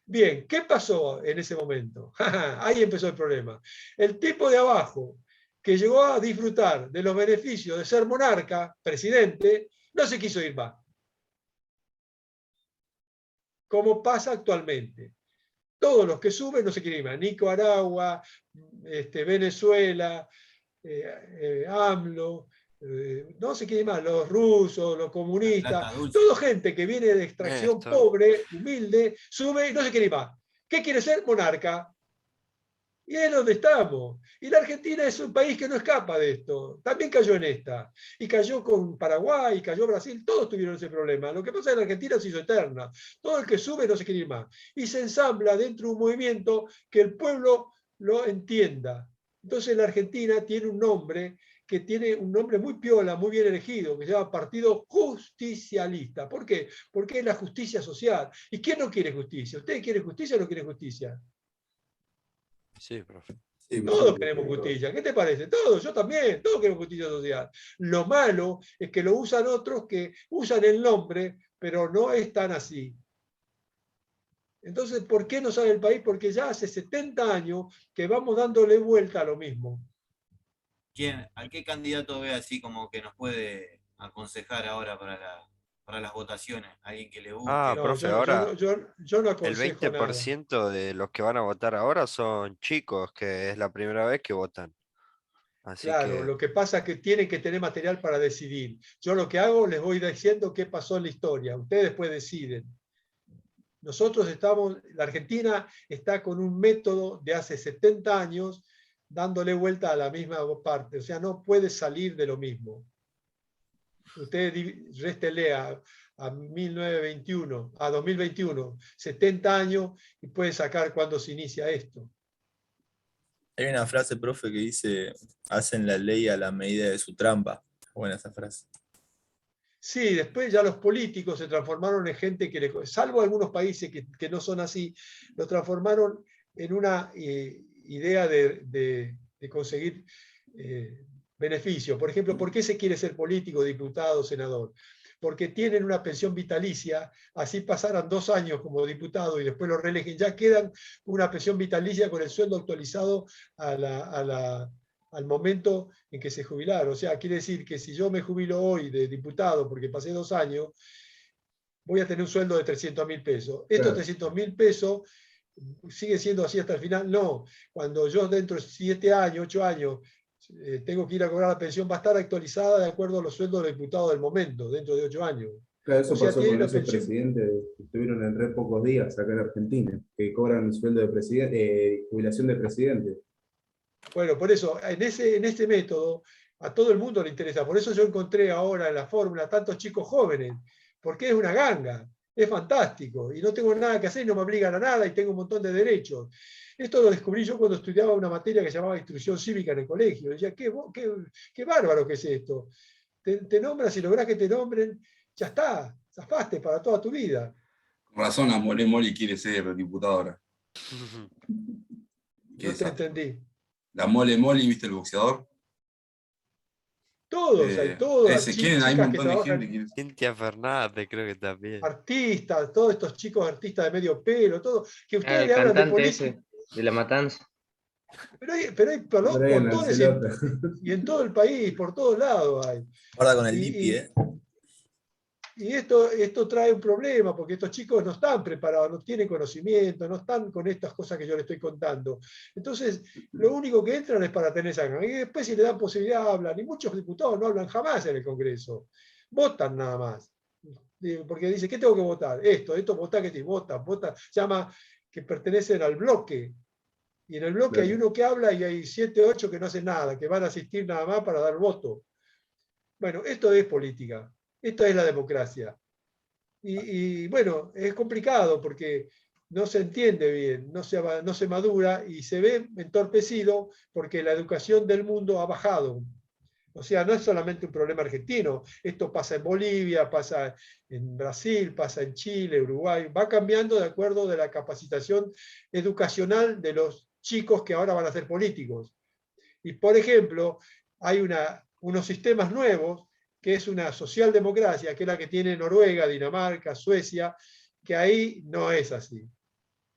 Bien, ¿qué pasó en ese momento? Ahí empezó el problema. El tipo de abajo, que llegó a disfrutar de los beneficios de ser monarca, presidente, no se quiso ir más. Como pasa actualmente. Todos los que suben no se quieren ir más. Nicaragua, Venezuela, AMLO, no se quieren más, los rusos, los comunistas, toda gente que viene de extracción pobre, humilde, sube y no se quiere ir más. ¿Qué quiere ser? Monarca. Y es donde estamos. Y la Argentina es un país que no escapa de esto. También cayó en esta. Y cayó con Paraguay, cayó Brasil, todos tuvieron ese problema. Lo que pasa es que la Argentina se hizo eterna. Todo el que sube no se quiere ir más. Y se ensambla dentro de un movimiento que el pueblo lo entienda. Entonces la Argentina tiene un nombre que tiene un nombre muy piola, muy bien elegido, que se llama Partido Justicialista. ¿Por qué? Porque es la justicia social. ¿Y quién no quiere justicia? ¿Ustedes quieren justicia o no quieren justicia? Sí, profe. Sí, Todos queremos justicia. ¿Qué te parece? Todos, yo también, todos queremos justicia social. Lo malo es que lo usan otros que usan el nombre, pero no es tan así. Entonces, ¿por qué no sale el país? Porque ya hace 70 años que vamos dándole vuelta a lo mismo. ¿A qué candidato ve así como que nos puede aconsejar ahora para las votaciones? ¿Alguien que le Ah, guste? No, profe, ahora yo no el aconsejo nada. 20% de los que van a votar ahora son chicos, que es la primera vez que votan. Así Claro, que, lo que pasa es que tienen que tener material para decidir. Yo lo que hago, les voy diciendo qué pasó en la historia. Ustedes después deciden. Nosotros estamos, la Argentina está con un método de hace 70 años dándole vuelta a la misma parte. O sea, no puede salir de lo mismo. Usted réstele a 1921, a 2021, 70 años y puede sacar cuándo se inicia esto. Hay una frase, profe, que dice, hacen la ley a la medida de su trampa. Buena esa frase. Sí, después ya los políticos se transformaron en gente que, salvo algunos países que no son así, lo transformaron en una idea de conseguir beneficio. Por ejemplo, ¿por qué se quiere ser político, diputado, senador? Porque tienen una pensión vitalicia, así pasaran 2 años como diputado y después lo reeligen, ya quedan una pensión vitalicia con el sueldo actualizado al momento en que se jubilaron. O sea, quiere decir que si yo me jubilo hoy de diputado porque pasé 2 años, voy a tener un sueldo de 300.000 pesos. Estos Claro. 300.000 pesos sigue siendo así hasta el final. No, cuando yo dentro de 7 años, 8 años, tengo que ir a cobrar la pensión, va a estar actualizada de acuerdo a los sueldos del diputado del momento, dentro de 8 años. Claro, O eso sea, pasó tiene con una esos pensión. presidentes que estuvieron en re pocos días acá en Argentina, que cobran un sueldo de presidente, jubilación de presidente. Bueno, por eso, en este método, a todo el mundo le interesa. Por eso yo encontré ahora en la fórmula tantos chicos jóvenes, porque es una ganga, es fantástico, y no tengo nada que hacer, y no me obligan a nada, y tengo un montón de derechos. Esto lo descubrí yo cuando estudiaba una materia que se llamaba instrucción cívica en el colegio. Decía, qué bárbaro que es esto. Te nombran, si lográs que te nombren, ya está, zafaste para toda tu vida. Con razón, la Mole Moli quiere ser diputada ahora. Qué No te desastre. entendí. La Mole Moli, ¿viste el boxeador? Todos, hay todas, Ese, ¿quieren? Hay un chicas que montón de gente que trabajan, quiere. Cintia Fernández creo que también. artistas, todos estos chicos artistas de medio pelo, todo, que Ah, ustedes el le hablan de cantante política, ese, de La Matanza. pero hay Brian montones Lancelota. y en todo el país, por todos lados hay. Guarda con el Y, Lipi, y- y esto trae un problema, porque estos chicos no están preparados, no tienen conocimiento, no están con estas cosas que yo les estoy contando. Entonces, lo único que entran es para tener esa gana. Y después si le dan posibilidad hablan, y muchos diputados no hablan jamás en el Congreso, votan nada más. Porque dice, ¿qué tengo que votar? Esto, votá, que te vota, se llama que pertenecen al bloque. Y en el bloque hay Claro. uno que habla y hay 7, 8 que no hacen nada, que van a asistir nada más para dar voto. Bueno, esto es política, esto es la democracia. Y bueno, es complicado porque no se entiende bien, no se madura y se ve entorpecido porque la educación del mundo ha bajado. O sea, no es solamente un problema argentino, esto pasa en Bolivia, pasa en Brasil, pasa en Chile, Uruguay, va cambiando de acuerdo de la capacitación educacional de los chicos que ahora van a ser políticos. Y por ejemplo, hay unos sistemas nuevos, que es una socialdemocracia, que es la que tiene Noruega, Dinamarca, Suecia, que ahí no es así.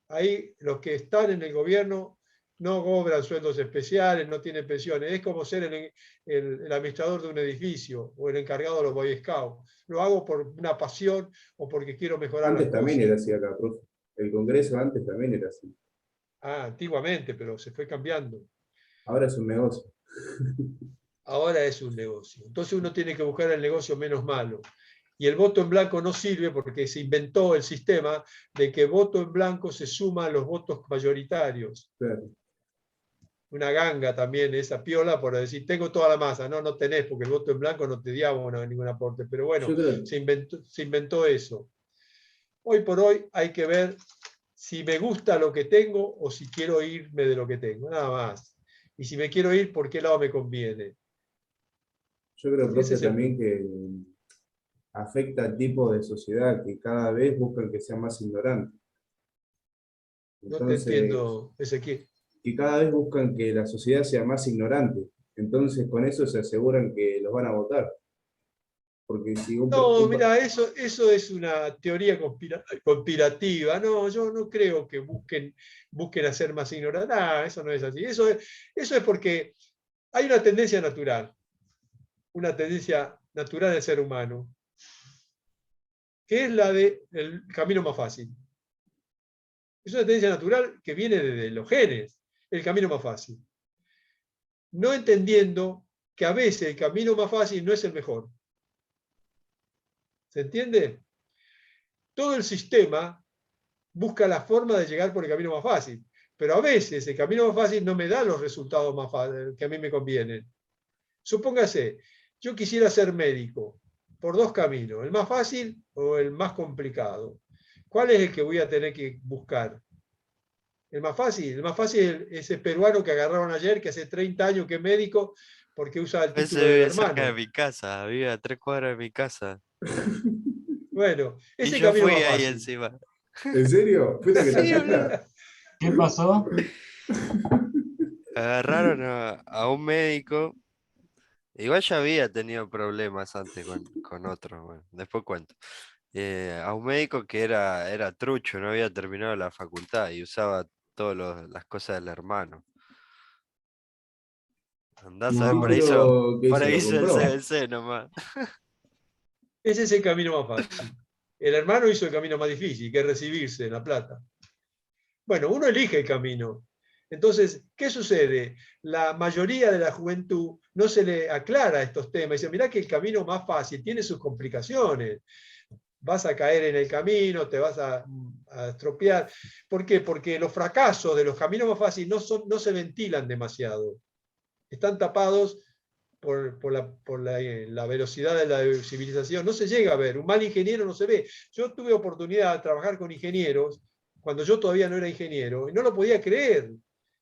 Ahí los que están en el gobierno no cobran sueldos especiales, no tienen pensiones. Es como ser el administrador de un edificio o el encargado de los Boy Scouts. Lo hago por una pasión o porque quiero mejorar las Antes también cosas. era así acá, profe. El Congreso antes también era así. Antiguamente, pero se fue cambiando. Ahora es un negocio. Ahora es un negocio. Entonces uno tiene que buscar el negocio menos malo. Y el voto en blanco no sirve porque se inventó el sistema de que voto en blanco se suma a los votos mayoritarios. Claro. Una ganga también esa piola por decir, tengo toda la masa. No, no tenés, porque el voto en blanco no te daba ningún aporte. Pero bueno, Yo creo, se inventó eso. Hoy por hoy hay que ver si me gusta lo que tengo o si quiero irme de lo que tengo, nada más. Y si me quiero ir, ¿por qué lado me conviene? Yo creo, Ese profe, es el también que afecta al tipo de sociedad que cada vez buscan que sea más ignorante. No te Entonces, entiendo, Ezequiel. que cada vez buscan que la sociedad sea más ignorante. Entonces, con eso se aseguran que los van a votar. Porque si No, mira, eso es una teoría conspirativa. No, yo no creo que busquen hacer más ignorantes. Ah, eso no es así. Eso es porque hay una tendencia natural del ser humano, que es la del camino más fácil. Es una tendencia natural que viene desde los genes, el camino más fácil. No entendiendo que a veces el camino más fácil no es el mejor. ¿Se entiende? Todo el sistema busca la forma de llegar por el camino más fácil, pero a veces el camino más fácil no me da los resultados más fáciles que a mí me convienen. Supóngase, yo quisiera ser médico por dos caminos, el más fácil o el más complicado. ¿Cuál es el que voy a tener que buscar? El más fácil es el peruano que agarraron ayer, que hace 30 años que es médico, porque usa el Ese título del vive cerca de hermano. mi casa, vive a 3 cuadras de mi casa. Bueno, Y es el yo camino fui más ahí fácil. encima. ¿En serio? ¿Fuiste a que te Sí, boludo. atienda? ¿Qué pasó? Agarraron a un médico. Igual ya había tenido problemas antes con otro, bueno, después cuento. A un médico que era trucho, no había terminado la facultad y usaba todas las cosas del hermano. Andás a ver, ¿Y No, qué por hizo? ahí ¿Lo hizo el compró? CBC nomás. Ese es el camino más fácil. El hermano hizo el camino más difícil, que es recibirse en La Plata. Bueno, uno elige el camino. Entonces, ¿qué sucede? La mayoría de la juventud no se le aclara estos temas. Dice, mirá que el camino más fácil tiene sus complicaciones. Vas a caer en el camino, te vas a estropear. ¿Por qué? Porque los fracasos de los caminos más fáciles no se ventilan demasiado. Están tapados por la velocidad de la civilización. No se llega a ver. Un mal ingeniero no se ve. Yo tuve oportunidad de trabajar con ingenieros cuando yo todavía no era ingeniero y no lo podía creer.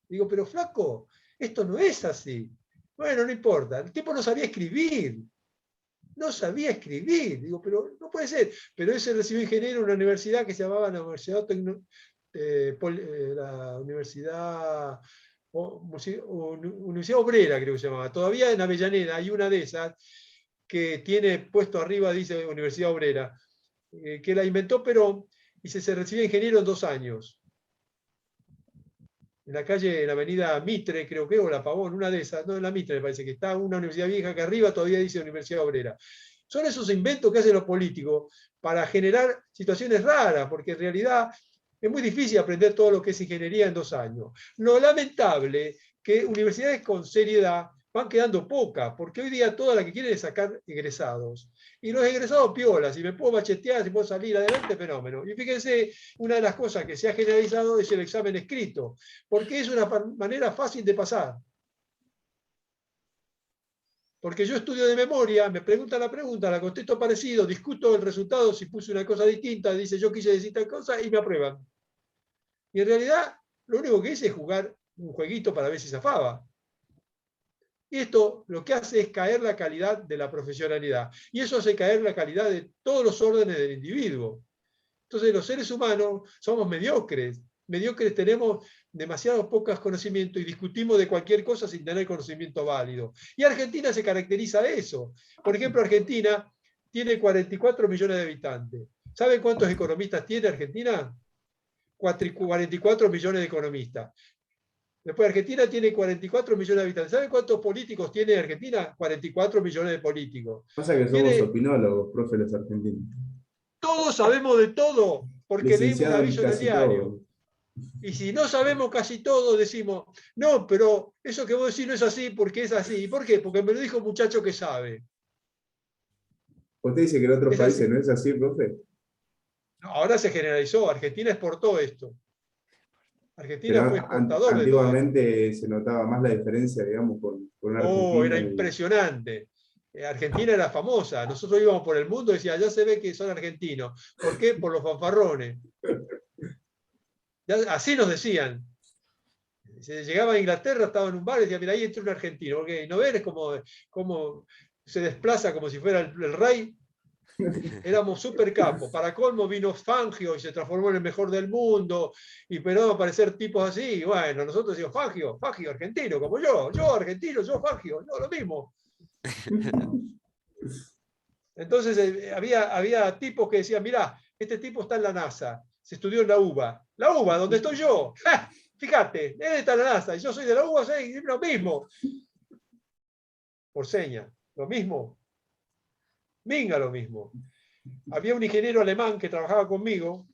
Digo, pero flaco, esto no es así. Bueno, no importa. El tipo no sabía escribir. No sabía escribir. Digo, pero no puede ser. Pero ese recibió ingeniero en una universidad que se llamaba la Universidad Universidad Obrera, creo que se llamaba. Todavía en Avellaneda hay una de esas que tiene puesto arriba, dice Universidad Obrera, que la inventó Perón y se recibió ingeniero en 2 años. En la calle, en la avenida Mitre, creo que, o la Pavón, una de esas, no en la Mitre, me parece que está una universidad vieja que arriba todavía dice Universidad Obrera. Son esos inventos que hacen los políticos para generar situaciones raras, porque en realidad es muy difícil aprender todo lo que es ingeniería en 2 años. Lo lamentable es que universidades con seriedad van quedando pocas, porque hoy día toda la que quieren es sacar egresados. Y los egresados piolas, si me puedo machetear, si puedo salir adelante, fenómeno. Y fíjense, una de las cosas que se ha generalizado es el examen escrito, porque es una manera fácil de pasar. Porque yo estudio de memoria, me preguntan la pregunta, la contesto parecido, discuto el resultado, si puse una cosa distinta, dice yo quise decir tal cosa y me aprueban. Y en realidad lo único que hice es jugar un jueguito para ver si zafaba. Y esto lo que hace es caer la calidad de la profesionalidad. Y eso hace caer la calidad de todos los órdenes del individuo. Entonces los seres humanos somos mediocres. Mediocres, tenemos demasiados pocos conocimientos y discutimos de cualquier cosa sin tener conocimiento válido. Y Argentina se caracteriza de eso. Por ejemplo, Argentina tiene 44 millones de habitantes. ¿Saben cuántos economistas tiene Argentina? 44 millones de economistas. Después Argentina tiene 44 millones de habitantes. ¿Saben cuántos políticos tiene Argentina? 44 millones de políticos. Pasa que somos Tiene, opinólogos, profe, los argentinos. todos sabemos de todo, porque leímos un Licenciado en aviso en el casi diario. todo. Y si no sabemos casi todo, decimos, no, pero eso que vos decís no es así porque es así. ¿Y por qué? Porque me lo dijo un muchacho que sabe. ¿Usted dice que en otros Es países así. no es así, profe? No, ahora se generalizó. Argentina exportó esto. Argentina fue Pero exportador de todo esto. antiguamente se notaba más la diferencia, digamos, con Oh, era Argentina y... impresionante. Argentina era famosa. Nosotros íbamos por el mundo y decía, ya se ve que son argentinos. ¿Por qué? Por los fanfarrones. Así nos decían. Se llegaba a Inglaterra, estaba en un bar y decía, mira, ahí entró un argentino. Porque no ves como se desplaza como si fuera el rey. Éramos súper capos. Para colmo vino Fangio y se transformó en el mejor del mundo y empezó a aparecer tipos así. Y bueno, nosotros decimos Fangio, argentino, como yo argentino, yo Fangio, no, lo mismo. Entonces había tipos que decían, mirá, este tipo está en la NASA, se estudió en la UBA. La UBA, donde estoy yo. ¡Ja! Fíjate, él está en la NASA y yo soy de la UBA, soy lo mismo. Por seña, lo mismo. Minga lo mismo. Había un ingeniero alemán que trabajaba conmigo,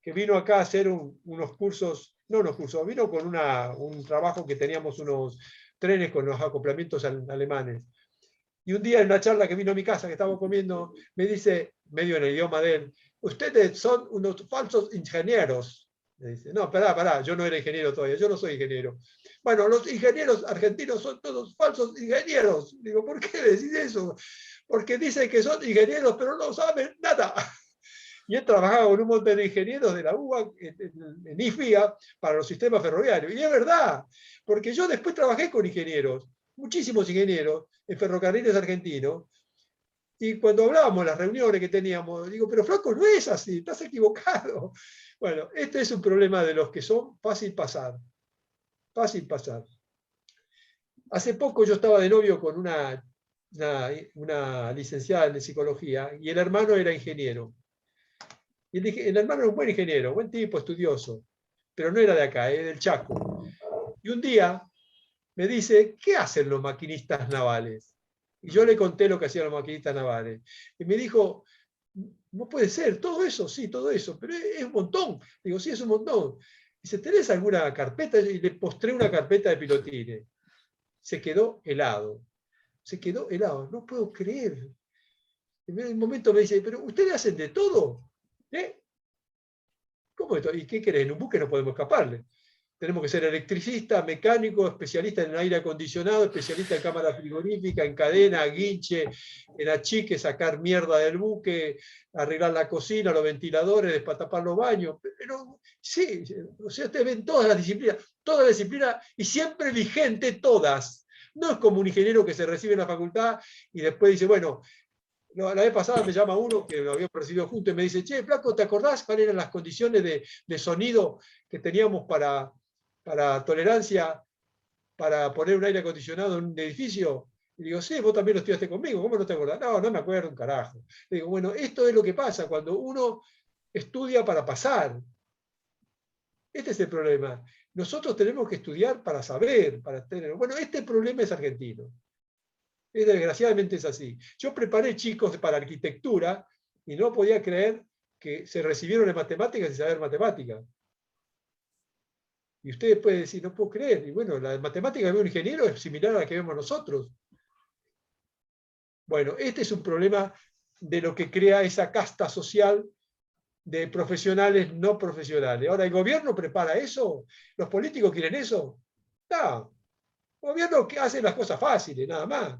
que vino acá a hacer unos cursos, no unos cursos, vino con un trabajo que teníamos unos trenes con los acoplamientos alemanes. Y un día en una charla que vino a mi casa, que estábamos comiendo, me dice, medio en el idioma de él, ustedes son unos falsos ingenieros. Me dice, no, pará, yo no era ingeniero todavía, yo no soy ingeniero. Bueno, los ingenieros argentinos son todos falsos ingenieros. Digo, ¿por qué decís eso? Porque dicen que son ingenieros, pero no saben nada. Y él trabajaba con un montón de ingenieros de la UBA en IFIA para los sistemas ferroviarios. Y es verdad, porque yo después trabajé con ingenieros, muchísimos ingenieros, en ferrocarriles argentinos, y cuando hablábamos en las reuniones que teníamos, digo, pero flaco, no es así, estás equivocado. Bueno, este es un problema de los que son fácil pasar. Fácil pasar. Hace poco yo estaba de novio con una licenciada en psicología y el hermano era ingeniero. Y el hermano era un buen ingeniero, buen tipo, estudioso, pero no era de acá, del Chaco. Y un día me dice, ¿qué hacen los maquinistas navales? Y yo le conté lo que hacían los maquinistas navales. Y me dijo, no puede ser, todo eso, sí, todo eso, pero es un montón. Digo, sí, es un montón. Dice, ¿tenés alguna carpeta? Y le mostré una carpeta de pilotines. Se quedó helado. Se quedó helado. No puedo creer. En un momento me dice, ¿pero ustedes hacen de todo? ¿Eh? ¿Cómo esto? ¿Y qué querés? En un buque no podemos escaparle. Tenemos que ser electricista, mecánico, especialista en aire acondicionado, especialista en cámara frigorífica, en cadena, guinche, en achique, sacar mierda del buque, arreglar la cocina, los ventiladores, despatapar los baños. Pero sí, o sea, ustedes ven todas las disciplinas y siempre vigente todas. No es como un ingeniero que se recibe en la facultad y después dice, bueno, la vez pasada me llama uno que lo había recibido junto y me dice, che, flaco, ¿te acordás cuáles eran las condiciones de sonido que teníamos para tolerancia para poner un aire acondicionado en un edificio? Y digo, sí, vos también lo estudiaste conmigo, ¿cómo no te acordás? No, no me acuerdo un carajo. Le digo, bueno, esto es lo que pasa cuando uno estudia para pasar. Este es el problema. Nosotros tenemos que estudiar para saber, para tener... Bueno, este problema es argentino. Desgraciadamente es así. Yo preparé chicos para arquitectura y no podía creer que se recibieron en matemáticas y saber matemáticas. Y ustedes pueden decir, no puedo creer. Y bueno, la matemática que ve un ingeniero es similar a la que vemos nosotros. Bueno, este es un problema de lo que crea esa casta social de profesionales no profesionales. Ahora, ¿el gobierno prepara eso? ¿Los políticos quieren eso? No. El gobierno hace las cosas fáciles, nada más.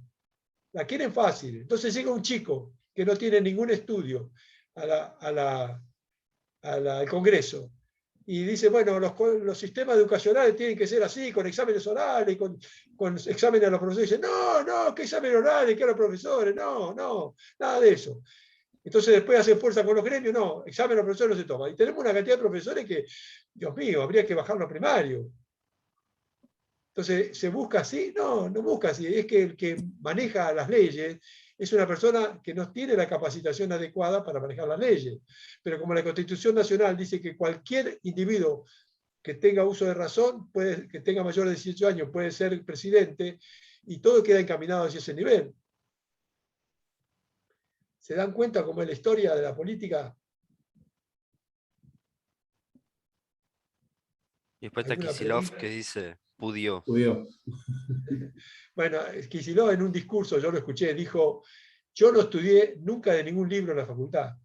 La quieren fácil. Entonces llega un chico que no tiene ningún estudio al Congreso y dice, bueno, los sistemas educacionales tienen que ser así, con exámenes orales, con exámenes a los profesores. Dice, no, ¿qué exámenes orales? ¿Qué a los profesores? No, nada de eso. Entonces después hacen fuerza con los gremios, no, exámenes a los profesores no se toma. Y tenemos una cantidad de profesores que, Dios mío, habría que bajarlo a primario. Entonces, ¿se busca así? No busca así. Es que el que maneja las leyes es una persona que no tiene la capacitación adecuada para manejar las leyes. Pero como la Constitución Nacional dice que cualquier individuo que tenga uso de razón, que tenga mayor de 18 años, puede ser presidente, y todo queda encaminado hacia ese nivel. ¿Se dan cuenta cómo es la historia de la política? Y después está ¿Alguna Kicillof pregunta? que dice, pudió. Bueno, Kicillof en un discurso, yo lo escuché, dijo, yo no estudié nunca de ningún libro en la facultad.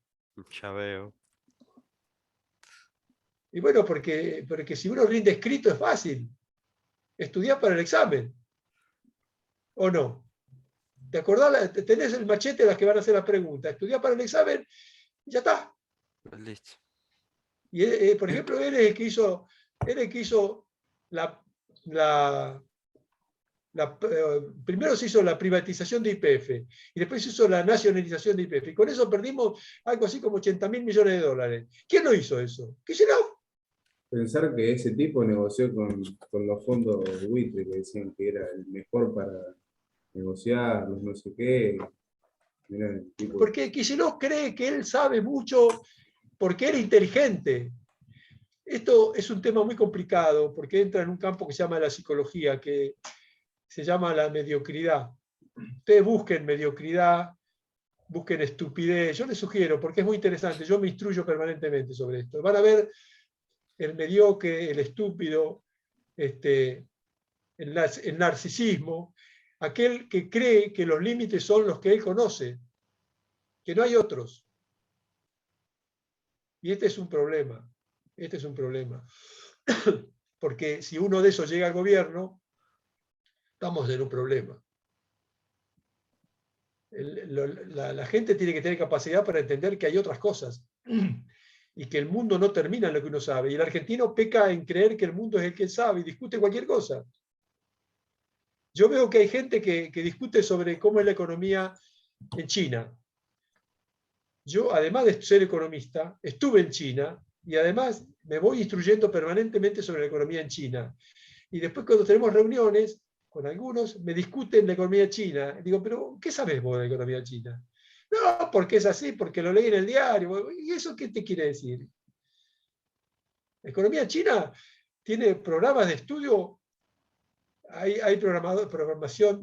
Ya veo. Y bueno, porque si uno rinde escrito es fácil. Estudiar para el examen. ¿O no? ¿Te acordás? Tenés el machete de las que van a hacer la pregunta. Estudiar para el examen y ya está. Listo. Y por ejemplo, él es el que hizo la Primero se hizo la privatización de YPF y después se hizo la nacionalización de YPF. Y con eso perdimos algo así como 80.000 millones de dólares. ¿Quién lo hizo eso? Kicillof. Pensar que ese tipo negoció con los fondos buitre, que decían que era el mejor para negociar, los no sé qué. Mirá, el tipo, Porque Kicillof cree que él sabe mucho porque era inteligente. Esto es un tema muy complicado porque entra en un campo que se llama la psicología, que se llama la mediocridad. Ustedes busquen mediocridad, busquen estupidez. Yo les sugiero, porque es muy interesante, yo me instruyo permanentemente sobre esto. Van a ver el mediocre, el estúpido, el narcisismo, aquel que cree que los límites son los que él conoce, que no hay otros. Y este es un problema. Este es un problema. Porque si uno de esos llega al gobierno, estamos en un problema. La gente tiene que tener capacidad para entender que hay otras cosas y que el mundo no termina en lo que uno sabe. Y el argentino peca en creer que el mundo es el que sabe y discute cualquier cosa. Yo veo que hay gente que discute sobre cómo es la economía en China. Yo, además de ser economista, estuve en China y además me voy instruyendo permanentemente sobre la economía en China. Y después cuando tenemos reuniones con algunos, me discuten la economía china. Digo, pero ¿qué sabes vos de la economía china? No, porque es así, porque lo leí en el diario. ¿Y eso qué te quiere decir? La economía china tiene programas de estudio, hay programación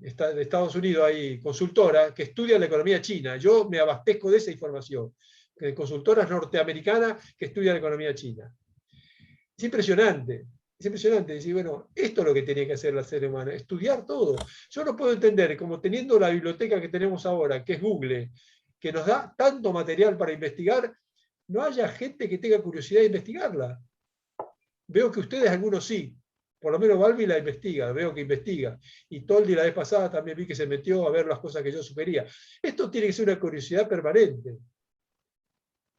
de Estados Unidos, hay consultoras que estudian la economía china. Yo me abastezco de esa información, de consultoras norteamericanas que estudian la economía china. Es impresionante. Es impresionante decir, bueno, esto es lo que tenía que hacer la ser humano, estudiar todo. Yo no puedo entender, como teniendo la biblioteca que tenemos ahora, que es Google, que nos da tanto material para investigar, no haya gente que tenga curiosidad de investigarla. Veo que ustedes, algunos sí, por lo menos Balbi la investiga, veo que investiga. Y Toldi la vez pasada también vi que se metió a ver las cosas que yo sugería. Esto tiene que ser una curiosidad permanente.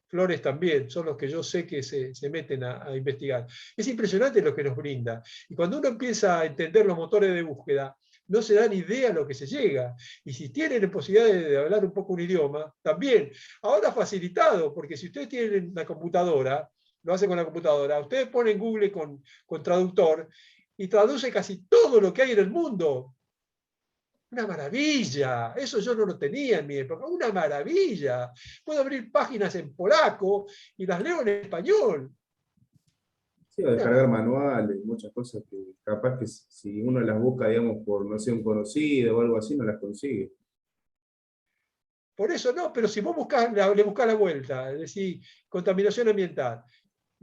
Flores también, son los que yo sé que se meten a investigar. Es impresionante lo que nos brinda. Y cuando uno empieza a entender los motores de búsqueda, no se dan idea a lo que se llega. Y si tienen posibilidad de hablar un poco un idioma, también. Ahora facilitado, porque si ustedes tienen una computadora, lo hacen con la computadora, ustedes ponen Google con traductor y traduce casi todo lo que hay en el mundo. Una maravilla, eso yo no lo tenía en mi época, una maravilla. Puedo abrir páginas en polaco y las leo en español. sí, o descargar manuales, muchas cosas que capaz que si uno las busca, digamos, por, no sé, un conocido o algo así, no las consigue. Por eso no, pero si vos le buscás la vuelta, es decir, contaminación ambiental,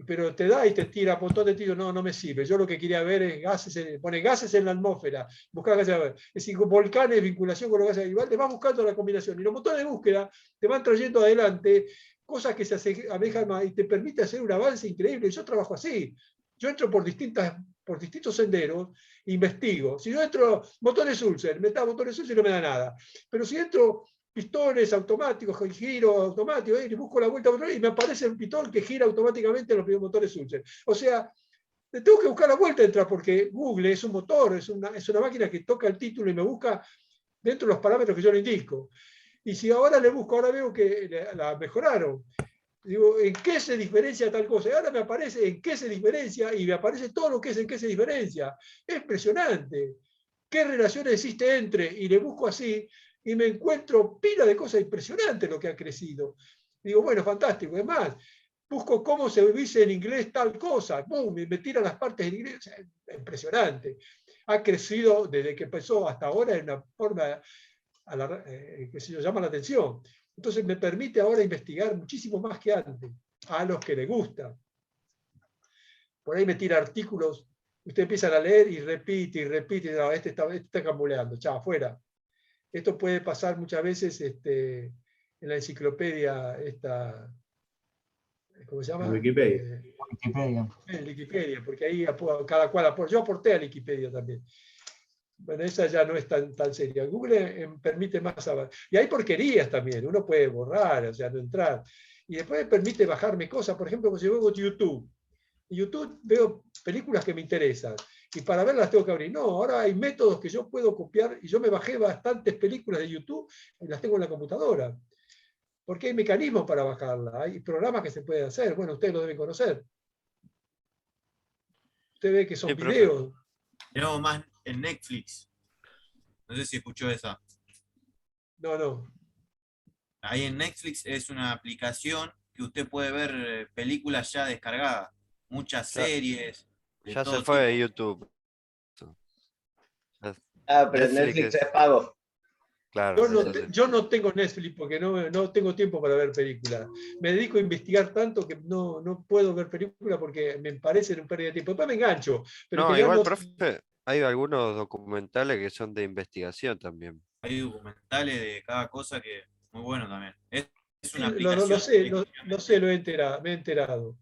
pero te da y te tira un montón de tiros, no me sirve. Yo lo que quería ver es gases, pone gases en la atmósfera, buscar gases, es decir, volcanes, vinculación con los gases, igual te vas buscando la combinación. Y los motores de búsqueda te van trayendo adelante cosas que se asemejan más y te permite hacer un avance increíble. Yo trabajo así. Yo entro por distintos senderos, investigo. Si yo entro motores Sulzer, me da motores Sulzer y no me da nada. Pero si entro pistones automáticos, con giro automático, y busco la vuelta y me aparece un pistón que gira automáticamente los motores Sulzer. O sea, tengo que buscar la vuelta entrar porque Google es un motor, es una máquina que toca el título y me busca dentro de los parámetros que yo le indico. Y si ahora le busco, ahora veo que la mejoraron. Digo, ¿en qué se diferencia tal cosa? Y ahora me aparece en qué se diferencia y me aparece todo lo que es en qué se diferencia. Es impresionante. ¿Qué relaciones existe entre? Y le busco así y me encuentro pila de cosas impresionantes lo que ha crecido. Digo, bueno, fantástico. Es más, busco cómo se dice en inglés tal cosa. ¡Bum! Me tira las partes en inglés. O sea, impresionante. Ha crecido desde que empezó hasta ahora en una forma que se llama la atención. Entonces me permite ahora investigar muchísimo más que antes, a los que les gusta. Por ahí me tira artículos, ustedes empiezan a leer y repite, no, este está cambuleando, chao, afuera. Esto puede pasar muchas veces en la enciclopedia, ¿cómo se llama? Wikipedia. En Wikipedia, porque ahí cada cual aporta. Yo aporté a Wikipedia también. Bueno, esa ya no es tan seria. Google permite más avanzar. Y hay porquerías también, uno puede borrar, o sea, no entrar. Y después permite bajarme cosas, por ejemplo, si veo YouTube. En YouTube veo películas que me interesan. y para verlas tengo que abrir. No, ahora hay métodos que yo puedo copiar y yo me bajé bastantes películas de YouTube y las tengo en la computadora. Porque hay mecanismos para bajarlas, hay programas que se pueden hacer. Bueno, ustedes lo deben conocer. Usted ve que son Sí, profe. videos. Tenemos más en Netflix. No sé si escuchó esa. No. Ahí en Netflix es una aplicación que usted puede ver películas ya descargadas. Muchas Ya- series. De Ya se todo fue de tipo. YouTube. Pero Netflix es pago. Claro, Yo no tengo Netflix porque no tengo tiempo para ver películas. Me dedico a investigar tanto que no puedo ver películas porque me parecen un pérdida de tiempo. Después me engancho, pero en no, general igual, no. profe, hay algunos documentales que son de investigación también. Hay documentales de cada cosa que muy bueno también. Es Sí, una lo aplicación. sé, me he enterado.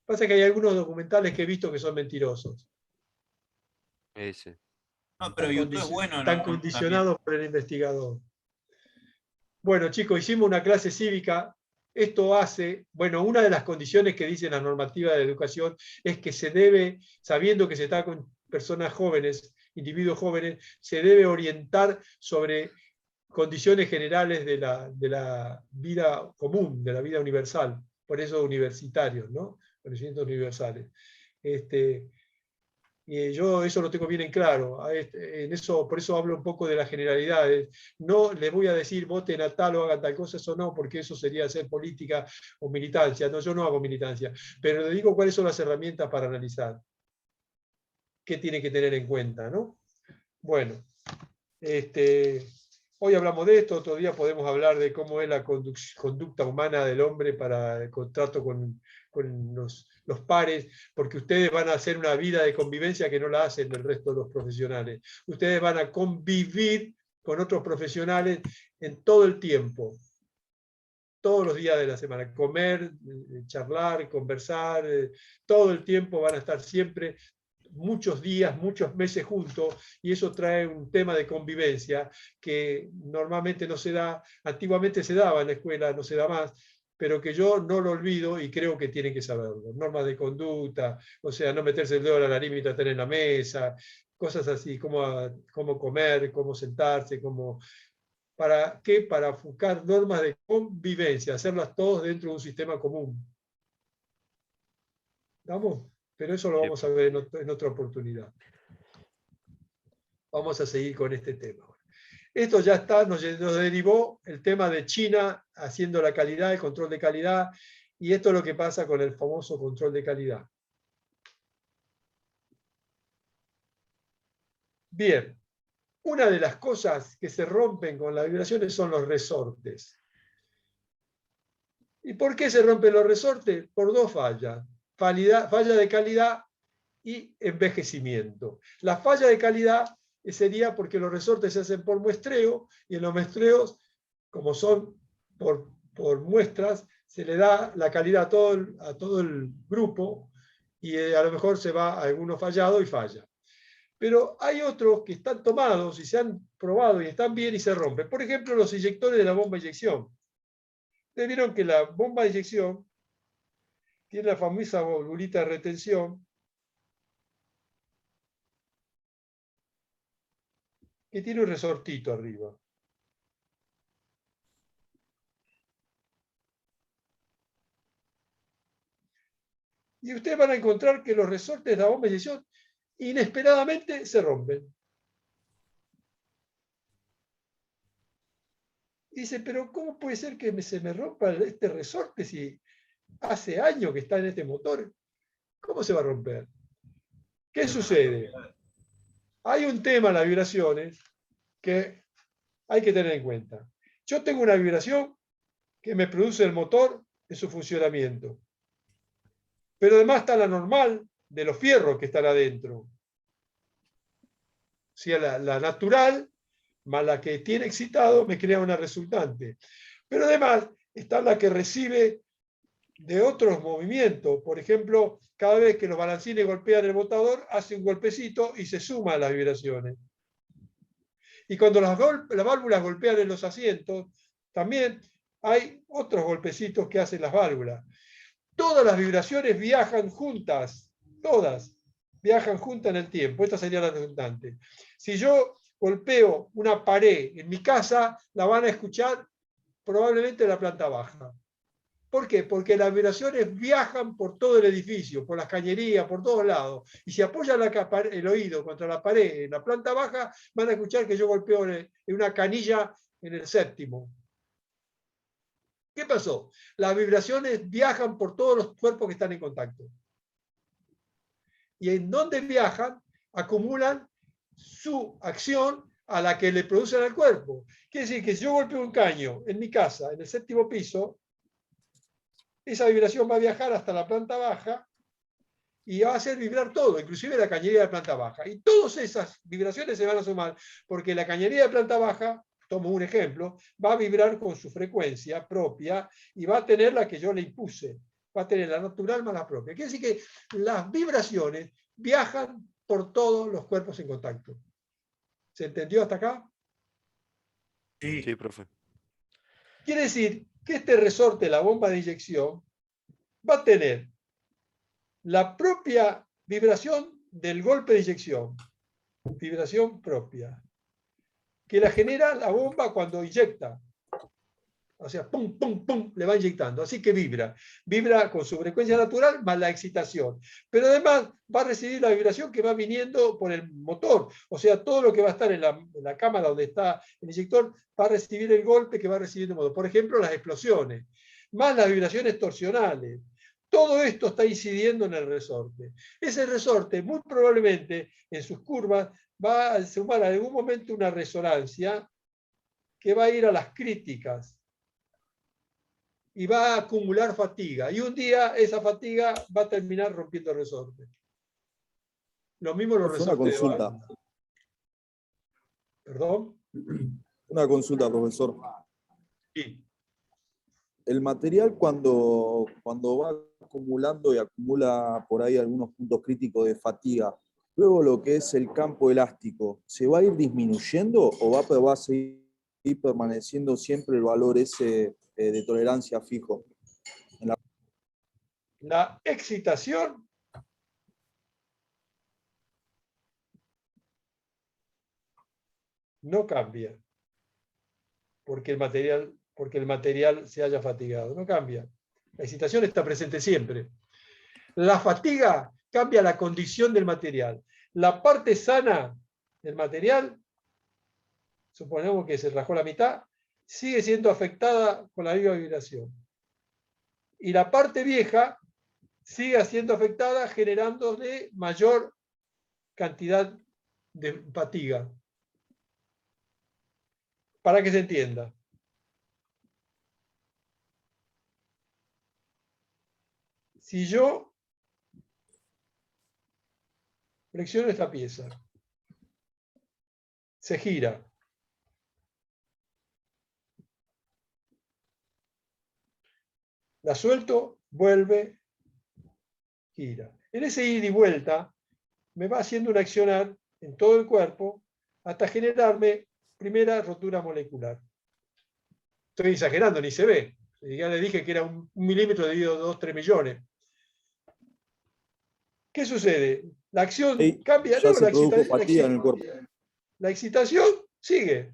Pasa que hay algunos documentales que he visto que son mentirosos. Sí. No, pero YouTube es bueno, Están ¿no? También. condicionados por el investigador. Bueno, chicos, hicimos una clase cívica. Esto hace, bueno, una de las condiciones que dice la normativa de educación es que se debe, sabiendo que se está con personas jóvenes, individuos jóvenes, se debe orientar sobre condiciones generales de la vida común, de la vida universal. Por eso universitarios, ¿no? Conocimientos universales. Yo eso lo tengo bien en claro. Por eso hablo un poco de las generalidades. No les voy a decir voten a tal o hagan tal cosa, eso no, porque eso sería hacer política o militancia. No, yo no hago militancia. Pero le digo cuáles son las herramientas para analizar. ¿Qué tiene que tener en cuenta, ¿no? Bueno, hoy hablamos de esto, otro día podemos hablar de cómo es la conducta humana del hombre para el contrato con los pares, porque ustedes van a hacer una vida de convivencia que no la hacen el resto de los profesionales. Ustedes van a convivir con otros profesionales en todo el tiempo, todos los días de la semana, comer, charlar, conversar, todo el tiempo van a estar siempre muchos días, muchos meses juntos, y eso trae un tema de convivencia que normalmente no se da, antiguamente se daba en la escuela, no se da más, pero que yo no lo olvido y creo que tienen que saberlo. Normas de conducta, o sea, no meterse el dedo a la nariz mientras están en la mesa, cosas así, cómo comer, cómo sentarse, ¿para qué? Para buscar normas de convivencia, hacerlas todos dentro de un sistema común. ¿Estamos? Pero eso lo Sí, vamos a ver en otra oportunidad. Vamos a seguir con este tema. Esto ya está, nos derivó el tema de China haciendo la calidad, el control de calidad, y esto es lo que pasa con el famoso control de calidad. Bien, una de las cosas que se rompen con las vibraciones son los resortes. ¿Y por qué se rompen los resortes? Por dos fallas. Falla de calidad y envejecimiento. La falla de calidad sería porque los resortes se hacen por muestreo y en los muestreos, como son por muestras, se le da la calidad a todo el grupo y a lo mejor se va a alguno fallado y falla. Pero hay otros que están tomados y se han probado y están bien y se rompen. Por ejemplo, los inyectores de la bomba de inyección. Ustedes vieron que la bomba de inyección tiene la famosa valvulita de retención que tiene un resortito arriba. Y ustedes van a encontrar que los resortes de la bomba de inyección inesperadamente se rompen. Dice, pero ¿cómo puede ser que se me rompa este resorte si hace años que está en este motor? ¿Cómo se va a romper? ¿Qué sucede? Hay un tema en las vibraciones que hay que tener en cuenta. Yo tengo una vibración que me produce el motor en su funcionamiento. Pero además está la normal de los fierros que están adentro. O sea, la natural más la que tiene excitado me crea una resultante. Pero además está la que recibe de otros movimientos. Por ejemplo, cada vez que los balancines golpean el botador, hace un golpecito y se suman las vibraciones. Y cuando las válvulas golpean en los asientos, también hay otros golpecitos que hacen las válvulas. Todas las vibraciones viajan juntas, todas. viajan juntas en el tiempo. Esta sería la resultante. Si yo golpeo una pared en mi casa, la van a escuchar probablemente en la planta baja. ¿Por qué? Porque las vibraciones viajan por todo el edificio, por las cañerías, por todos lados. Y si apoyan el oído contra la pared en la planta baja, van a escuchar que yo golpeo en una canilla en el séptimo. ¿Qué pasó? Las vibraciones viajan por todos los cuerpos que están en contacto. Y en donde viajan, acumulan su acción a la que le producen al cuerpo. Quiere decir que si yo golpeo un caño en mi casa, en el séptimo piso, esa vibración va a viajar hasta la planta baja y va a hacer vibrar todo, inclusive la cañería de planta baja. Y todas esas vibraciones se van a sumar, porque la cañería de planta baja, tomo un ejemplo, va a vibrar con su frecuencia propia y va a tener la que yo le impuse. Va a tener la natural más la propia. Quiere decir que las vibraciones viajan por todos los cuerpos en contacto. ¿Se entendió hasta acá? Sí, profe. Quiere decir que este resorte, la bomba de inyección, va a tener la propia vibración del golpe de inyección, vibración propia, que la genera la bomba cuando inyecta. O sea, pum, pum, pum, le va inyectando. Así que vibra. Vibra con su frecuencia natural más la excitación. Pero además va a recibir la vibración que va viniendo por el motor. O sea, todo lo que va a estar en la cámara donde está el inyector va a recibir el golpe que va recibiendo el motor. Por ejemplo, las explosiones, más las vibraciones torsionales. Todo esto está incidiendo en el resorte. Ese resorte, muy probablemente, en sus curvas, va a sumar en algún momento una resonancia que va a ir a las críticas y va a acumular fatiga. Y un día esa fatiga va a terminar rompiendo el resorte. Lo mismo los resortes. Una consulta. ¿Perdón? Una consulta, profesor. Sí. El material cuando va acumulando y acumula por ahí algunos puntos críticos de fatiga, luego lo que es el campo elástico, ¿se va a ir disminuyendo o va a seguir permaneciendo siempre el valor ese de tolerancia fijo? La excitación no cambia porque el material se haya fatigado. No cambia. La excitación está presente siempre. La fatiga cambia la condición del material. La parte sana del material, suponemos que se rajó la mitad, sigue siendo afectada con la misma vibración. Y la parte vieja sigue siendo afectada generándole mayor cantidad de fatiga. Para que se entienda. Si yo flexiono esta pieza, se gira. La suelto, vuelve, gira. En ese ida y vuelta me va haciendo un accionar en todo el cuerpo hasta generarme primera rotura molecular. Estoy exagerando, ni se ve. Ya le dije que era 1 milímetro dividido 2-3 millones. ¿Qué sucede? La acción cambia, ya no, se produjo fatiga en el cuerpo. La excitación sigue,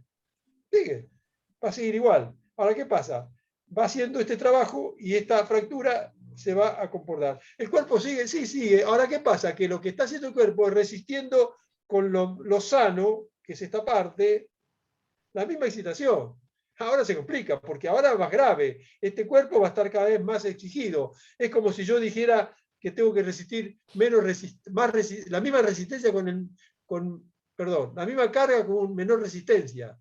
va a seguir igual. Ahora, ¿qué pasa? Va haciendo este trabajo y esta fractura se va a comportar. ¿El cuerpo sigue? Sí, sigue. Ahora, ¿qué pasa? Que lo que está haciendo el cuerpo es resistiendo con lo sano, que es esta parte, la misma excitación. Ahora se complica, porque ahora es más grave. Este cuerpo va a estar cada vez más exigido. Es como si yo dijera que tengo que resistir la misma resistencia la misma carga con menor resistencia.